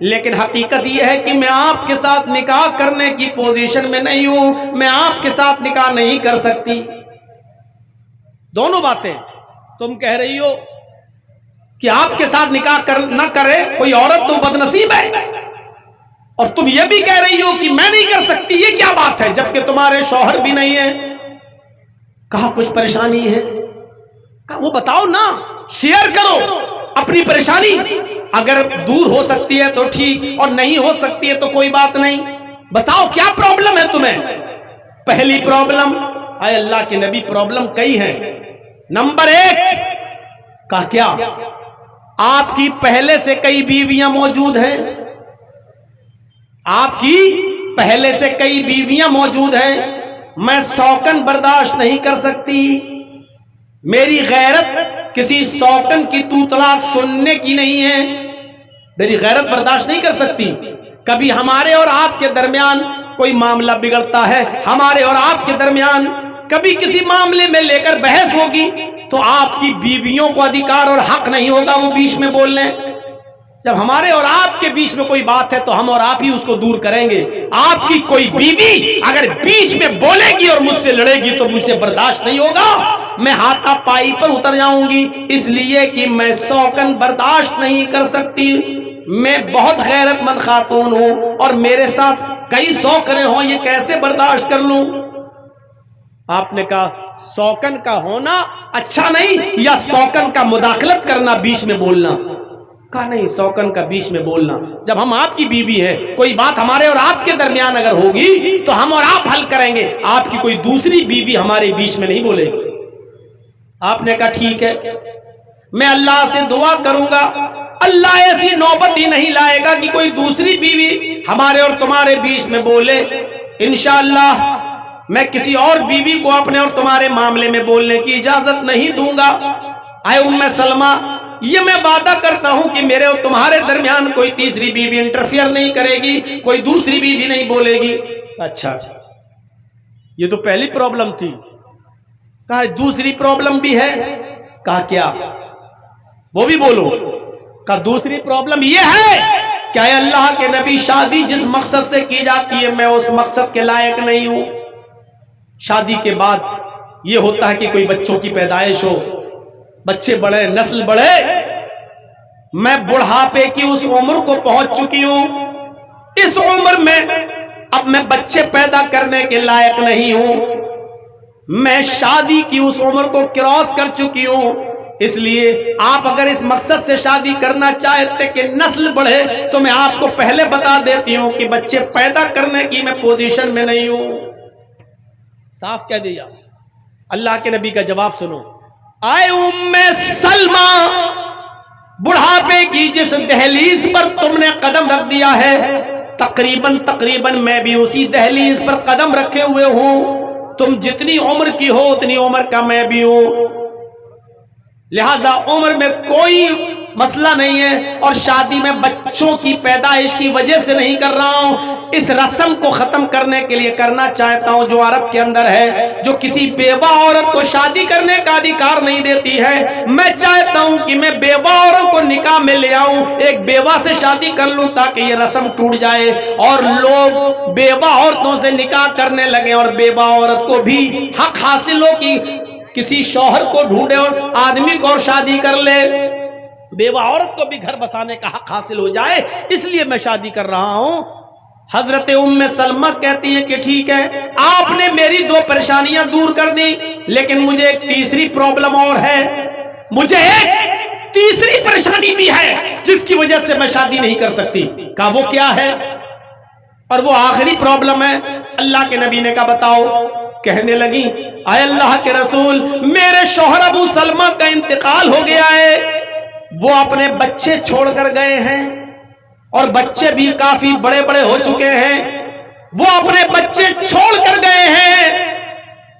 لیکن حقیقت یہ ہے کہ میں آپ کے ساتھ نکاح کرنے کی پوزیشن میں نہیں ہوں، میں آپ کے ساتھ نکاح نہیں کر سکتی۔ دونوں باتیں، تم کہہ رہی ہو کہ آپ کے ساتھ نکاح نہ کرے کوئی عورت تو بد نصیب ہے، اور تم یہ بھی کہہ رہی ہو کہ میں نہیں کر سکتی، یہ کیا بات ہے جبکہ تمہارے شوہر بھی نہیں ہے؟ کہا کچھ پریشانی ہے؟ کہا وہ بتاؤ نا، شیئر کرو اپنی پریشانی، اگر دور ہو سکتی ہے تو ٹھیک، اور نہیں ہو سکتی ہے تو کوئی بات نہیں، بتاؤ کیا پرابلم ہے تمہیں؟ پہلی پرابلم، اے اللہ کے نبی پرابلم کئی ہیں۔ نمبر 1، کہا کیا آپ کی پہلے سے کئی بیویاں موجود ہیں؟ آپ کی پہلے سے کئی بیویاں موجود ہیں، میں سوکن برداشت نہیں کر سکتی، میری غیرت کسی سوکن کی تو طلاق سننے کی نہیں ہے، میری غیرت برداشت نہیں کر سکتی۔ کبھی ہمارے اور آپ کے درمیان کوئی معاملہ بگڑتا ہے، ہمارے اور آپ کے درمیان کبھی کسی معاملے میں لے کر بحث ہوگی تو آپ کی بیویوں کو ادھیکار اور حق نہیں ہوگا وہ بیچ میں بول لیں۔ جب ہمارے اور آپ کے بیچ میں کوئی بات ہے تو ہم اور آپ ہی اس کو دور کریں گے۔ آپ کی کوئی بیوی اگر بیچ میں بولے گی اور مجھ سے لڑے گی تو مجھ سے برداشت نہیں ہوگا، میں ہاتھا پائی پر اتر جاؤں گی، اس لیے کہ میں سوکن برداشت نہیں کر سکتی، میں بہت غیرت مند خاتون ہوں اور میرے ساتھ کئی سوکنے ہوں، یہ کیسے برداشت کر لوں؟ آپ نے کہا سوکن کا ہونا اچھا نہیں یا سوکن کا مداخلت کرنا، بیچ میں بولنا؟ کہا نہیں، سوکن کا بیچ میں بولنا۔ جب ہم آپ کی بیوی ہیں، کوئی بات ہمارے اور آپ کے درمیان اگر ہوگی تو ہم اور آپ حل کریں گے، آپ کی کوئی دوسری بیوی ہمارے بیچ میں نہیں بولے گی۔ آپ نے کہا ٹھیک ہے، میں اللہ سے دعا کروں گا، اللہ ایسی نوبت ہی نہیں لائے گا کہ کوئی دوسری بیوی ہمارے اور تمہارے بیچ میں بولے۔ انشاءاللہ میں کسی اور بیوی کو اپنے اور تمہارے معاملے میں بولنے کی اجازت نہیں دوں گا۔ اے ام سلمہ، یہ میں وعدہ کرتا ہوں کہ میرے اور تمہارے درمیان کوئی تیسری بیوی انٹرفیئر نہیں کرے گی، کوئی دوسری بیوی نہیں بولے گی۔ اچھا، یہ تو پہلی پرابلم تھی۔ کہا دوسری پرابلم بھی ہے؟ کہا کیا؟ وہ بھی بولو۔ کہا دوسری پرابلم یہ ہے کہ اے اللہ کے نبی، شادی جس مقصد سے کی جاتی ہے میں اس مقصد کے لائق نہیں ہوں۔ شادی کے بعد یہ ہوتا ہے کہ کوئی بچوں کی پیدائش ہو، بچے بڑھے، نسل بڑھے، میں بڑھاپے کی اس عمر کو پہنچ چکی ہوں، اس عمر میں اب میں بچے پیدا کرنے کے لائق نہیں ہوں، میں شادی کی اس عمر کو کراس کر چکی ہوں، اس لیے آپ اگر اس مقصد سے شادی کرنا چاہتے کہ نسل بڑھے تو میں آپ کو پہلے بتا دیتی ہوں کہ بچے پیدا کرنے کی میں پوزیشن میں نہیں ہوں۔ صاف کہہ دیا۔ اللہ کے نبی کا جواب سنو، اے ام سلمہ، بڑھاپے کی جس دہلیز پر تم نے قدم رکھ دیا ہے، تقریباً میں بھی اسی دہلیز پر قدم رکھے ہوئے ہوں، تم جتنی عمر کی ہو اتنی عمر کا میں بھی ہوں، لہذا عمر میں کوئی مسئلہ نہیں ہے، اور شادی میں بچوں کی پیدائش کی وجہ سے نہیں کر رہا ہوں، اس رسم کو ختم کرنے کے لیے کرنا چاہتا ہوں جو عرب کے اندر ہے، جو کسی بیوہ عورت کو شادی کرنے کا ادھیکار نہیں دیتی ہے۔ میں چاہتا ہوں کہ میں بیوہ عورت کو نکاح میں لے آؤں، ایک بیوہ سے شادی کر لوں تاکہ یہ رسم ٹوٹ جائے اور لوگ بیوہ عورتوں سے نکاح کرنے لگیں، اور بیوہ عورت کو بھی حق حاصل ہو کہ کسی شوہر کو ڈھونڈے اور آدمی کو اور شادی کر لے، بیوہ عورت کو بھی گھر بسانے کا حق حاصل ہو جائے، اس لیے میں شادی کر رہا ہوں۔ حضرت ام سلمہ کہتی ہیں کہ ٹھیک ہے، آپ نے میری 2 پریشانیاں دور کر دی، لیکن مجھے ایک تیسری پرابلم اور ہے، مجھے ایک تیسری پریشانی بھی ہے جس کی وجہ سے میں شادی نہیں کر سکتی۔ کہا وہ کیا ہے؟ اور وہ آخری پرابلم ہے۔ اللہ کے نبی نے کہا بتاؤ۔ کہنے لگی اے اللہ کے رسول، میرے شوہر ابو سلمہ کا انتقال ہو گیا ہے، وہ اپنے بچے چھوڑ کر گئے ہیں، اور بچے بھی کافی بڑے بڑے ہو چکے ہیں، وہ اپنے بچے چھوڑ کر گئے ہیں،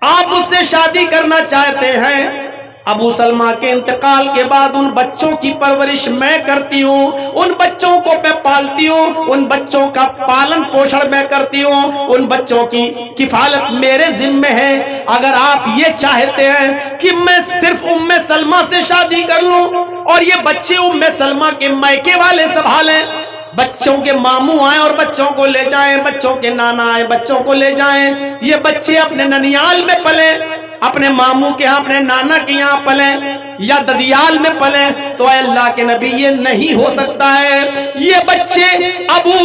آپ اس سے شادی کرنا چاہتے ہیں۔ ابو سلمہ کے انتقال کے بعد ان بچوں کی پرورش میں کرتی ہوں، ان بچوں کو میں پالتی ہوں، ان بچوں کا پالن پوشن میں کرتی ہوں، ان بچوں کی کفالت میرے ذمہ ہے۔ اگر آپ یہ چاہتے ہیں کہ میں صرف ام سلمہ سے شادی کر لوں اور یہ بچے ام سلمہ کے مائکے والے سنبھالیں، بچوں کے ماموں آئیں اور بچوں کو لے جائیں، بچوں کے نانا آئیں بچوں کو لے جائیں، یہ بچے اپنے ننیال میں پلیں، اپنے ماموں کے ہاں اپنے نانا کے یہاں پلیں یا ددیال میں پلیں، تو اے اللہ کے نبی یہ نہیں ہو سکتا ہے۔ یہ بچے ابو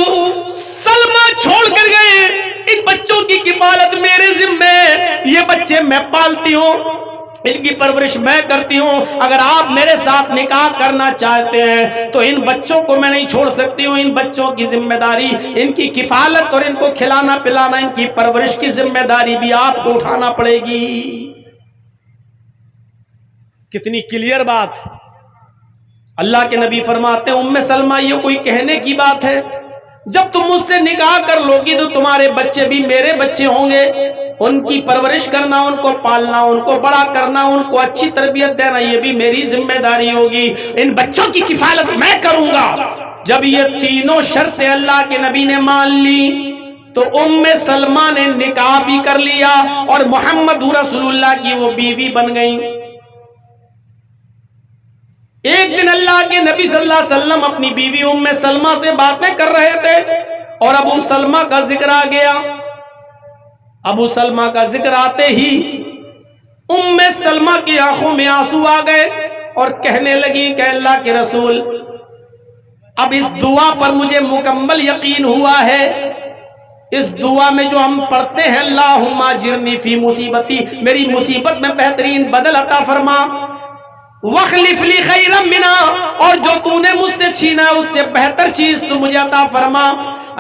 سلمہ چھوڑ کر گئے، ان بچوں کی کفالت میرے ذمہ، یہ بچے میں پالتی ہوں، ان کی پرورش میں کرتی ہوں، اگر آپ میرے ساتھ نکاح کرنا چاہتے ہیں تو ان بچوں کو میں نہیں چھوڑ سکتی ہوں، ان بچوں کی ذمہ داری، ان کی کفالت اور ان کو کھلانا پلانا، ان کی پرورش کی ذمہ داری بھی آپ کو اٹھانا پڑے گی۔ کتنی کلیئر بات۔ اللہ کے نبی فرماتے ہیں ام سلمہ یہ کوئی کہنے کی بات ہے؟ جب تم مجھ سے نکاح کر لو گی تو تمہارے بچے بھی میرے بچے ہوں گے، ان کی پرورش کرنا، ان کو پالنا، ان کو بڑا کرنا، ان کو اچھی تربیت دینا، یہ بھی میری ذمہ داری ہوگی، ان بچوں کی کفالت میں کروں گا۔ جب یہ تینوں شرطیں اللہ کے نبی نے مان لی تو ام سلمہ نے نکاح بھی کر لیا اور محمد رسول اللہ کی وہ بیوی بن گئی۔ ایک دن اللہ کے نبی صلی اللہ علیہ وسلم اپنی بیوی ام سلمہ سے باتیں کر رہے تھے اور ابو سلمہ کا ذکر آ گیا۔ ابو سلمہ کا ذکر آتے ہی ام سلمہ کی آنکھوں میں آنسو آ گئے اور کہنے لگی کہ اللہ کے رسول اب اس دعا پر مجھے مکمل یقین ہوا ہے، اس دعا میں جو ہم پڑھتے ہیں اللہم اجرنی فی مصیبتی، میری مصیبت میں بہترین بدل عطا فرما، وَاخْلِفْ لِي خَيْرًا مِنْهَا، اور جو تو نے مجھ سے چھینا ہے اس سے بہتر چیز تو مجھے عطا فرما۔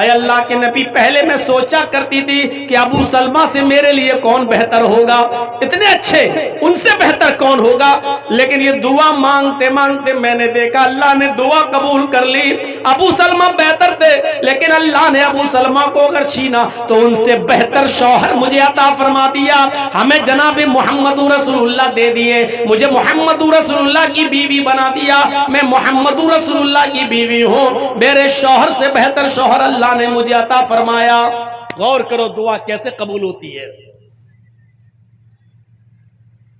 اے اللہ کے نبی پہلے میں سوچا کرتی تھی کہ ابو سلمہ سے میرے لیے کون بہتر ہوگا، اتنے اچھے، ان سے بہتر کون ہوگا، لیکن یہ دعا مانگتے مانگتے میں نے دیکھا اللہ نے دعا قبول کر لی۔ ابو سلمہ بہتر تھے لیکن اللہ نے ابو سلمہ کو اگر چھینا تو ان سے بہتر شوہر مجھے عطا فرما دیا، ہمیں جناب محمد رسول اللہ دے دیے، مجھے محمد رسول اللہ کی بیوی بنا دیا، میں محمد رسول اللہ کی بیوی ہوں، میرے شوہر سے بہتر شوہر اللہ نے مجھے عطا فرمایا۔ غور کرو دعا کیسے قبول ہوتی ہے۔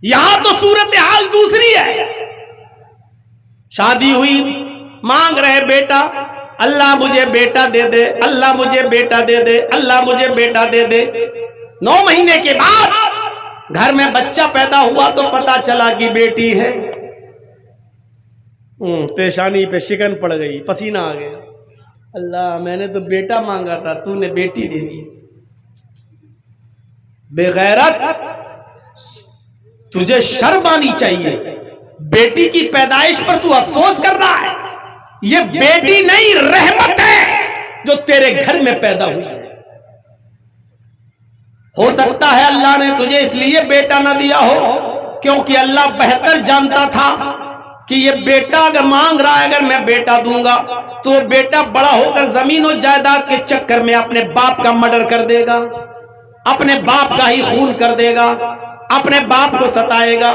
یہاں تو صورتحال دوسری ہے، شادی ہوئی، مانگ رہے بیٹا، اللہ مجھے بیٹا دے دے، اللہ مجھے بیٹا دے دے، اللہ مجھے بیٹا دے دے۔ 9 مہینے کے بعد گھر میں بچہ پیدا ہوا تو پتا چلا کہ بیٹی ہے، پیشانی پہ شکن پڑ گئی، پسینہ آ گیا، اللہ میں نے تو بیٹا مانگا تھا تو نے بیٹی دے دی۔ بے غیرت، تجھے شرم آنی چاہیے، بیٹی کی پیدائش پر تو افسوس کر رہا ہے، یہ بیٹی نہیں رحمت ہے جو تیرے گھر میں پیدا ہوئی ہے۔ ہو سکتا ہے اللہ نے تجھے اس لیے بیٹا نہ دیا ہو کیونکہ اللہ بہتر جانتا تھا کہ یہ بیٹا اگر مانگ رہا ہے، اگر میں بیٹا دوں گا تو وہ بیٹا بڑا ہو کر زمین و جائیداد کے چکر میں اپنے باپ کا مرڈر کر دے گا، اپنے باپ کا ہی خون کر دے گا، اپنے باپ کو ستائے گا۔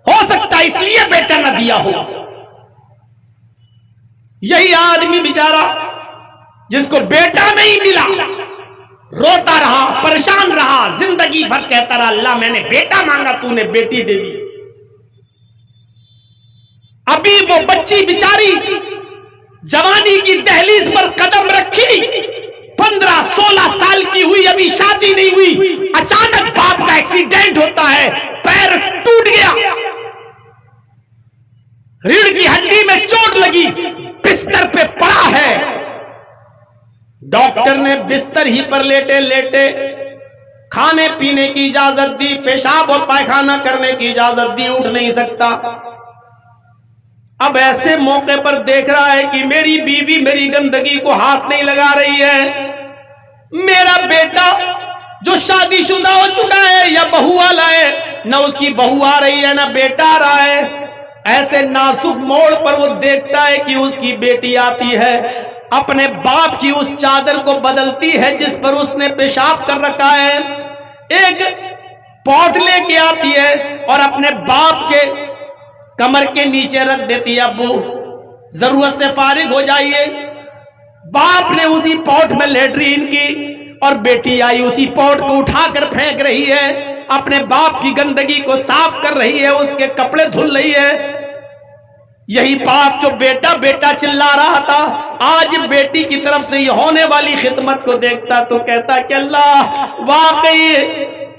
ہو سکتا ہے اس لیے بیٹا نہ دیا ہو۔ یہی آدمی بیچارہ جس کو بیٹا نہیں ملا روتا رہا، پریشان رہا، زندگی بھر کہتا رہا اللہ میں نے بیٹا مانگا تو نے بیٹی دے دی۔ ابھی وہ بچی بیچاری جوانی کی دہلیز پر قدم رکھی، 15-16 سال کی ہوئی، ابھی شادی نہیں ہوئی، اچانک باپ کا ایکسیڈنٹ ہوتا ہے، پیر ٹوٹ گیا، ریڑھ کی ہڈی میں چوٹ لگی، بستر پہ پڑا ہے۔ ڈاکٹر نے بستر ہی پر لیٹے لیٹے کھانے پینے کی اجازت دی، پیشاب اور پائخانہ کرنے کی اجازت دی، اٹھ نہیں سکتا۔ اب ایسے موقع پر دیکھ رہا ہے کہ میری بیوی میری گندگی کو ہاتھ نہیں لگا رہی ہے، میرا بیٹا جو شادی شدہ ہو چکا ہے یا بہو والا ہے، نہ اس کی بہو آ رہی ہے نہ بیٹا آ رہا ہے۔ ایسے نازک موڑ پر وہ دیکھتا ہے کہ اس کی بیٹی آتی ہے، اپنے باپ کی اس چادر کو بدلتی ہے جس پر اس نے پیشاب کر رکھا ہے، ایک پوٹ لے کے آتی ہے اور اپنے باپ کے کمر کے نیچے رکھ دیتی ہے، ابو ضرورت سے فارغ ہو جائیے۔ باپ نے اسی پوٹ میں لیٹرین کی اور بیٹی آئی اسی پوٹ کو اٹھا کر پھینک رہی ہے، اپنے باپ کی گندگی کو صاف کر رہی ہے، اس کے کپڑے دھل رہی ہے۔ یہی باپ جو بیٹا بیٹا چلا رہا تھا، آج بیٹی کی طرف سے یہ ہونے والی خدمت کو دیکھتا تو کہتا کہ اللہ واقعی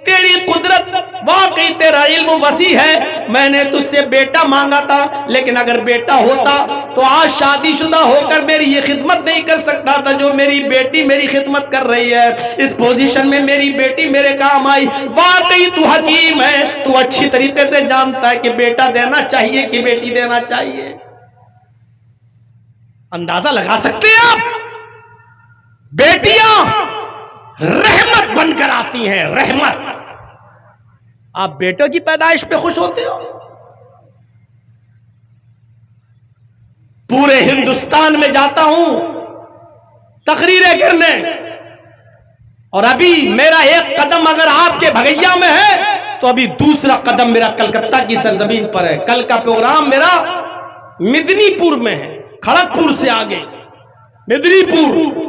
تیری قدرت، واقعی تیرا علم وسیع ہے، میں نے تجھ سے بیٹا مانگا تھا، لیکن اگر بیٹا ہوتا تو آج شادی شدہ ہو کر میری یہ خدمت نہیں کر سکتا تھا جو میری بیٹی میری خدمت کر رہی ہے۔ اس پوزیشن میں میری بیٹی میرے کام آئی۔ واقعی تو حکیم ہے، تو اچھی طریقے سے جانتا ہے کہ بیٹا دینا چاہیے کہ بیٹی دینا چاہیے۔ اندازہ لگا سکتے ہیں آپ، بیٹیاں رحمت بن کر آتی ہیں، رحمت۔ آپ بیٹوں کی پیدائش پہ خوش ہوتے ہو؟ پورے ہندوستان میں جاتا ہوں تقریریں کرنے، اور ابھی میرا ایک قدم اگر آپ کے بھگیا میں ہے تو ابھی دوسرا قدم میرا کلکتہ کی سرزمین پر ہے۔ کل کا پروگرام میرا مدنی پور میں ہے، کھڑگپور سے آگے مدنی پور۔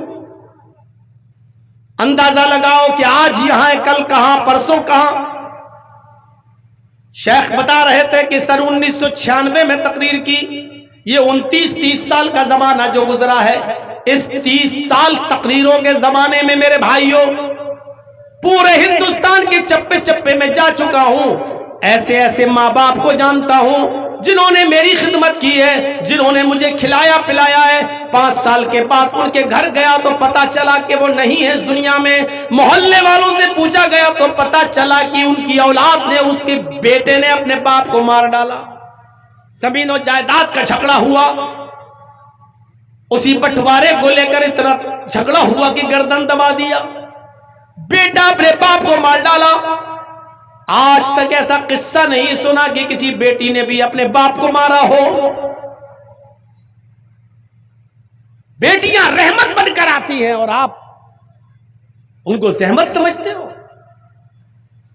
اندازہ لگاؤ کہ آج یہاں ہے، کل کہاں، پرسوں کہاں۔ شیخ بتا رہے تھے کہ سن 1996 میں تقریر کی، یہ 29-30 سال کا زمانہ جو گزرا ہے، اس 30 سال تقریروں کے زمانے میں میرے بھائیوں پورے ہندوستان کے چپے چپے میں جا چکا ہوں۔ ایسے ایسے ماں باپ کو جانتا ہوں جنہوں نے میری خدمت کی ہے، جنہوں نے مجھے کھلایا پلایا ہے۔ 5 سال کے بعد ان کے گھر گیا تو پتا چلا کہ وہ نہیں ہے اس دنیا میں۔ محلے والوں سے پوچھا گیا تو پتا چلا کہ ان کی اولاد نے، اس کے بیٹے نے اپنے باپ کو مار ڈالا۔ زمین و جائیداد کا جھگڑا ہوا، اسی بٹوارے کو لے کر اتنا جھگڑا ہوا کہ گردن دبا دیا، بیٹا اپنے باپ کو مار ڈالا۔ آج تک ایسا قصہ نہیں سنا کہ کسی بیٹی نے بھی اپنے باپ کو مارا ہو۔ بیٹیاں رحمت بن کر آتی ہیں اور آپ ان کو زحمت سمجھتے ہو۔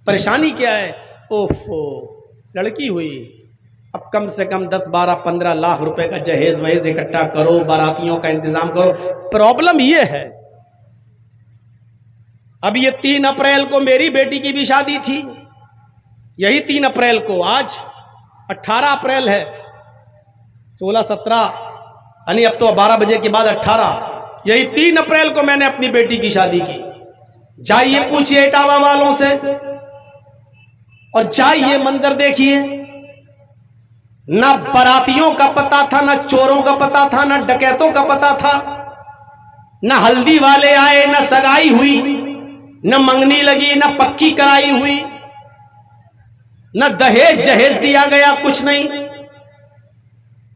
پریشانی کیا ہے؟ اوفو، لڑکی ہوئی، اب کم سے کم 10-12-15 لاکھ روپے کا جہیز وہیز اکٹھا کرو، باراتیوں کا انتظام کرو۔ پرابلم یہ ہے، اب یہ 3 اپریل کو میری بیٹی کی بھی شادی تھی، یہی 3 اپریل کو، آج 18 اپریل ہے، 16-17 یعنی اب تو 12 بجے کے بعد 18، یہی 3 اپریل کو میں نے اپنی بیٹی کی شادی کی۔ جائیے پوچھئے اٹاوا والوں سے، اور جائیے منظر دیکھیے، نہ براتیوں کا پتہ تھا، نہ چوروں کا پتہ تھا، نہ ڈکیتوں کا پتہ تھا، نہ ہلدی والے آئے، نہ سگائی ہوئی، نہ منگنی لگی، نہ پکی کرائی ہوئی، نہ دہیج جہیز دیا گیا، کچھ نہیں۔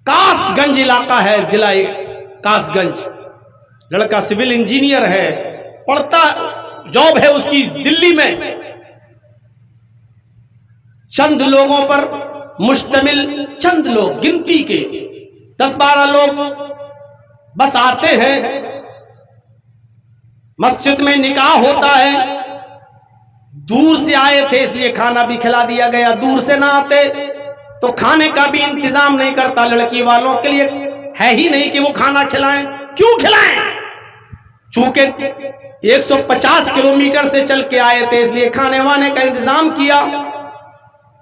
کاس گنج علاقہ ہے، ضلع کاس گنج، لڑکا سول انجینئر ہے، پڑھتا، جاب ہے اس کی دلی میں، چند لوگوں پر مشتمل، چند لوگ گنتی کے 10-12 لوگ بس آتے ہیں، مسجد میں نکاح ہوتا ہے، دور سے آئے تھے اس لیے کھانا بھی کھلا دیا گیا، دور سے نہ آتے تو کھانے کا بھی انتظام نہیں کرتا، لڑکی والوں کے لیے ہے ہی نہیں کہ وہ کھانا کھلائیں۔ کیوں کھلائیں؟ چونکہ 150 کلومیٹر سے چل کے آئے تھے، اس لیے کھانے وانے کا انتظام کیا۔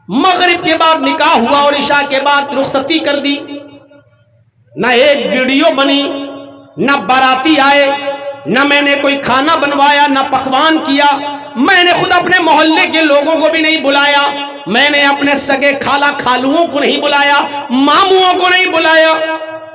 مغرب کے بعد نکاح ہوا اور عشاء کے بعد رخصتی کر دی، نہ ایک ویڈیو بنی، نہ باراتی آئے، نہ میں نے کوئی کھانا بنوایا، نہ پکوان کیا۔ میں نے خود اپنے محلے کے لوگوں کو بھی نہیں بلایا، میں نے اپنے سگے خالہ خالوؤں کو نہیں بلایا، ماموں کو نہیں بلایا۔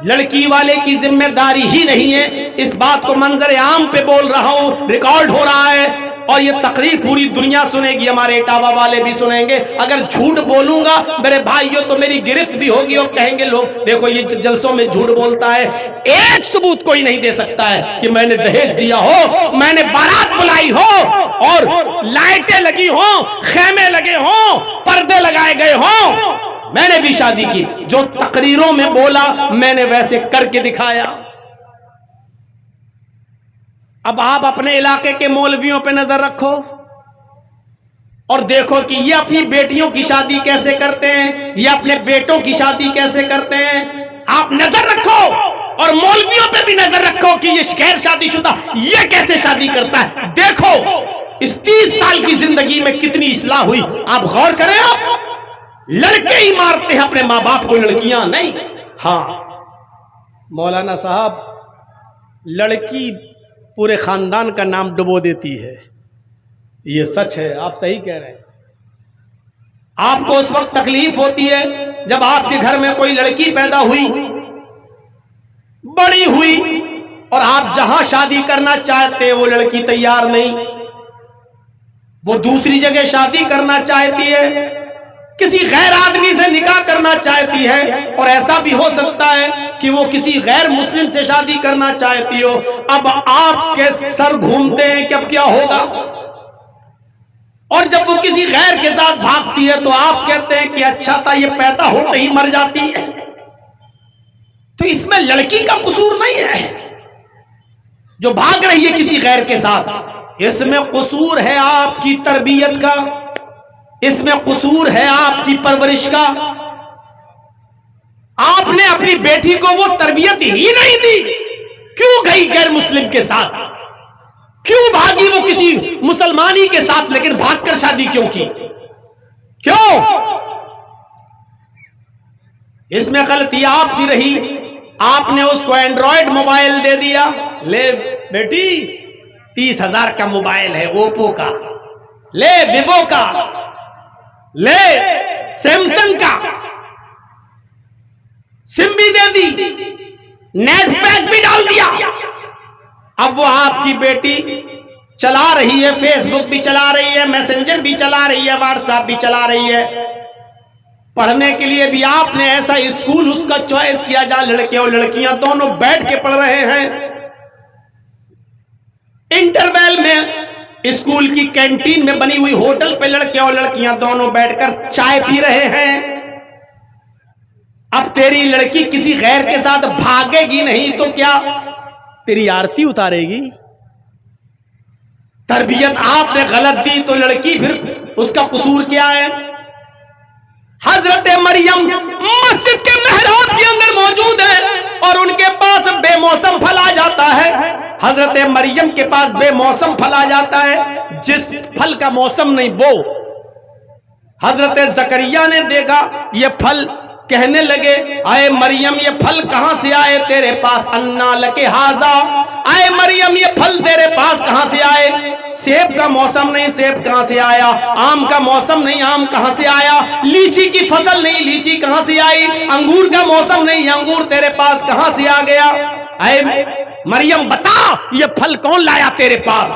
لڑکی والے کی ذمہ داری ہی نہیں ہے۔ اس بات کو منظر عام پہ بول رہا ہوں، ریکارڈ ہو رہا ہے، اور یہ تقریر پوری دنیا سنے گی، ہمارے اٹاوا والے بھی سنیں گے۔ اگر جھوٹ بولوں گا میرے بھائیوں تو میری گرفت بھی ہوگی، اور کہیں گے لوگ دیکھو یہ جلسوں میں جھوٹ بولتا ہے۔ ایک ثبوت کوئی نہیں دے سکتا ہے کہ میں نے دہیج دیا ہو، میں نے بارات بلائی ہو، اور لائٹیں لگی ہوں، خیمے لگے ہوں، پردے لگائے گئے ہوں، میں نے بھی شادی کی۔ جو تقریروں میں بولا میں نے ویسے کر کے دکھایا۔ اب آپ اپنے علاقے کے مولویوں پہ نظر رکھو اور دیکھو کہ یہ اپنی بیٹیوں کی شادی کیسے کرتے ہیں، یہ اپنے بیٹوں کی شادی کیسے کرتے ہیں۔ آپ نظر رکھو، اور مولویوں پہ بھی نظر رکھو کہ یہ غیر شادی شدہ یہ کیسے شادی کرتا ہے۔ دیکھو اس 30 سال کی زندگی میں کتنی اصلاح ہوئی، آپ غور کریں۔ آپ لڑکے ہی مارتے ہیں اپنے ماں باپ کو، لڑکیاں نہیں۔ ہاں مولانا صاحب، لڑکی پورے خاندان کا نام ڈبو دیتی ہے، یہ سچ ہے، آپ صحیح کہہ رہے ہیں۔ آپ کو اس وقت تکلیف ہوتی ہے جب آپ کے گھر میں کوئی لڑکی پیدا ہوئی، بڑی ہوئی، اور آپ جہاں شادی کرنا چاہتے وہ لڑکی تیار نہیں، وہ دوسری جگہ شادی کرنا چاہتی ہے، کسی غیر آدمی سے نکاح کرنا چاہتی ہے، اور ایسا بھی ہو سکتا ہے کہ وہ کسی غیر مسلم سے شادی کرنا چاہتی ہو۔ اب آپ کے سر گھومتے ہیں کہ اب کیا ہوگا، اور جب وہ کسی غیر کے ساتھ بھاگتی ہے تو آپ کہتے ہیں کہ اچھا تھا یہ پیدا ہوتے ہی مر جاتی ہے۔ تو اس میں لڑکی کا قصور نہیں ہے جو بھاگ رہی ہے کسی غیر کے ساتھ، اس میں قصور ہے آپ کی تربیت کا، اس میں قصور ہے آپ کی پرورش کا۔ آپ نے اپنی بیٹی کو وہ تربیت ہی نہیں دی، کیوں گئی غیر مسلم کے ساتھ، کیوں بھاگی وہ کسی مسلمانی کے ساتھ، لیکن بھاگ کر شادی کیوں کی، کیوں؟ اس میں غلطی آپ کی رہی، آپ نے اس کو اینڈرائڈ موبائل دے دیا، لے بیٹی 30,000 کا موبائل ہے اوپو کا، لے ویوو کا، لے سیمسنگ کا، سم بھی دے دی، نیٹ پیک بھی ڈال دیا۔ اب وہ آپ کی بیٹی چلا رہی ہے، فیس بک بھی چلا رہی ہے، میسنجر بھی چلا رہی ہے، واٹس ایپ بھی چلا رہی ہے۔ پڑھنے کے لیے بھی آپ نے ایسا اسکول اس کا چوائس کیا جہاں لڑکے اور لڑکیاں دونوں بیٹھ کے پڑھ رہے ہیں۔ انٹرویل میں اسکول کی کینٹین میں بنی ہوئی ہوٹل پہ لڑکے اور لڑکیاں دونوں بیٹھ کر چائے پی رہے ہیں۔ اب تیری لڑکی کسی غیر کے ساتھ بھاگے گی نہیں تو کیا تیری آرتی اتارے گی؟ تربیت آپ نے غلط دی تو لڑکی پھر اس کا قصور کیا ہے؟ حضرت مریم مسجد کے محراب کے اندر موجود ہے اور ان کے پاس بے موسم پھل آ جاتا ہے۔ حضرت مریم کے پاس بے موسم پھل آ جاتا ہے، جس پھل کا موسم نہیں وہ۔ حضرت زکریا نے دیکھا یہ پھل، کہنے لگے اے مریم یہ پھل کہاں سے آئے تیرے پاس، انا لک ھذا، اے مریم یہ پھل تیرے پاس کہاں سے آئے؟ سیب کا موسم نہیں، سیب کہاں سے آیا؟ آم کا موسم نہیں، آم کہاں سے آیا؟ لیچی کی فصل نہیں، لیچی کہاں سے آئی؟ انگور کا موسم نہیں، انگور تیرے پاس کہاں سے آ گیا؟ اے مریم بتا یہ پھل کون لایا تیرے پاس؟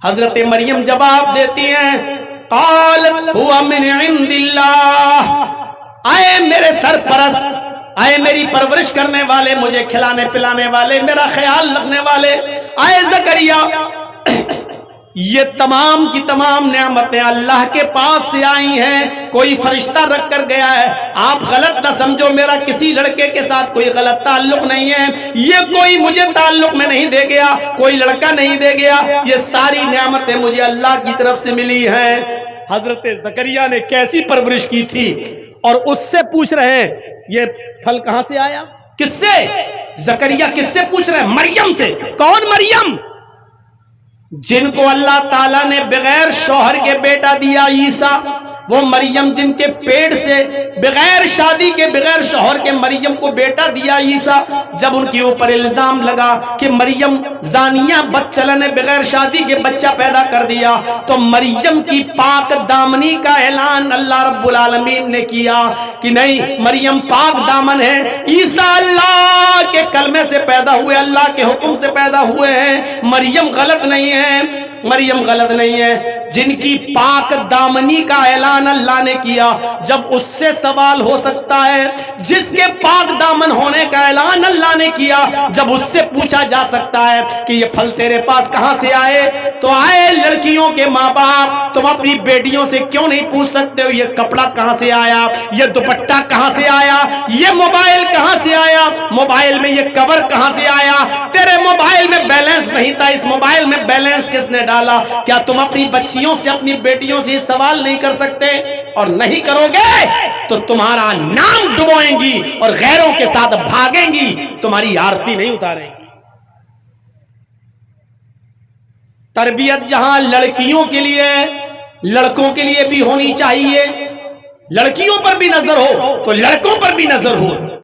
حضرت مریم جواب دیتی ہیں قالت هو من عند اللہ، اے میرے سرپرست، اے میری پرورش کرنے والے، مجھے کھلانے پلانے والے، میرا خیال رکھنے والے، اے زکریا، یہ تمام کی تمام نعمتیں اللہ کے پاس سے آئی ہیں، کوئی فرشتہ رکھ کر گیا ہے۔ آپ غلط نہ سمجھو، میرا کسی لڑکے کے ساتھ کوئی غلط تعلق نہیں ہے، یہ کوئی مجھے تعلق میں نہیں دے گیا، کوئی لڑکا نہیں دے گیا، یہ ساری نعمتیں مجھے اللہ کی طرف سے ملی ہیں۔ حضرت زکریا نے کیسی پرورش کی تھی، اور اس سے پوچھ رہے ہیں یہ پھل کہاں سے آیا؟ کس سے؟ زکریا کس سے پوچھ رہے ہیں؟ مریم سے۔ کون مریم؟ جن کو اللہ تعالیٰ نے بغیر شوہر کے بیٹا دیا، عیسیٰ، وہ مریم جن کے پیٹ سے بغیر شادی کے، بغیر شوہر کے مریم کو بیٹا دیا عیسیٰ، جب ان کے اوپر الزام لگا کہ مریم زانیہ بدچلن نے بغیر شادی کے بچہ پیدا کر دیا، تو مریم کی پاک دامنی کا اعلان اللہ رب العالمین نے کیا کہ نہیں، مریم پاک دامن ہے، عیسیٰ اللہ کے کلمے سے پیدا ہوئے، اللہ کے حکم سے پیدا ہوئے ہیں، مریم غلط نہیں ہے، مریم غلط نہیں ہے۔ جن کی پاک دامنی کا اعلان اللہ نے کیا، جب اس سے سوال ہو سکتا ہے، جس کے پاک دامن ہونے کا اعلان اللہ نے کیا، جب اس سے پوچھا جا سکتا ہے کہ یہ پھل تیرے پاس کہاں سے آئے، تو آئے لڑکیوں کے ماں باپ، تم اپنی بیٹیوں سے کیوں نہیں پوچھ سکتے ہو یہ کپڑا کہاں سے آیا، یہ دوپٹہ کہاں سے آیا، یہ موبائل کہاں سے آیا، موبائل میں یہ کور کہاں سے آیا؟ تیرے موبائل میں بیلنس نہیں تھا، اس موبائل میں بیلنس کس نے ڈالا؟ کیا تم اپنی بچیوں سے، اپنی بیٹیوں سے یہ سوال نہیں کر سکتے؟ اور نہیں کرو گے تو تمہارا نام ڈبوئیں گی اور غیروں کے ساتھ بھاگیں گی، تمہاری آرتی نہیں اتاریں گی۔ تربیت جہاں لڑکیوں کے لیے، لڑکوں کے لیے بھی ہونی چاہیے، لڑکیوں پر بھی نظر ہو تو لڑکوں پر بھی نظر ہو.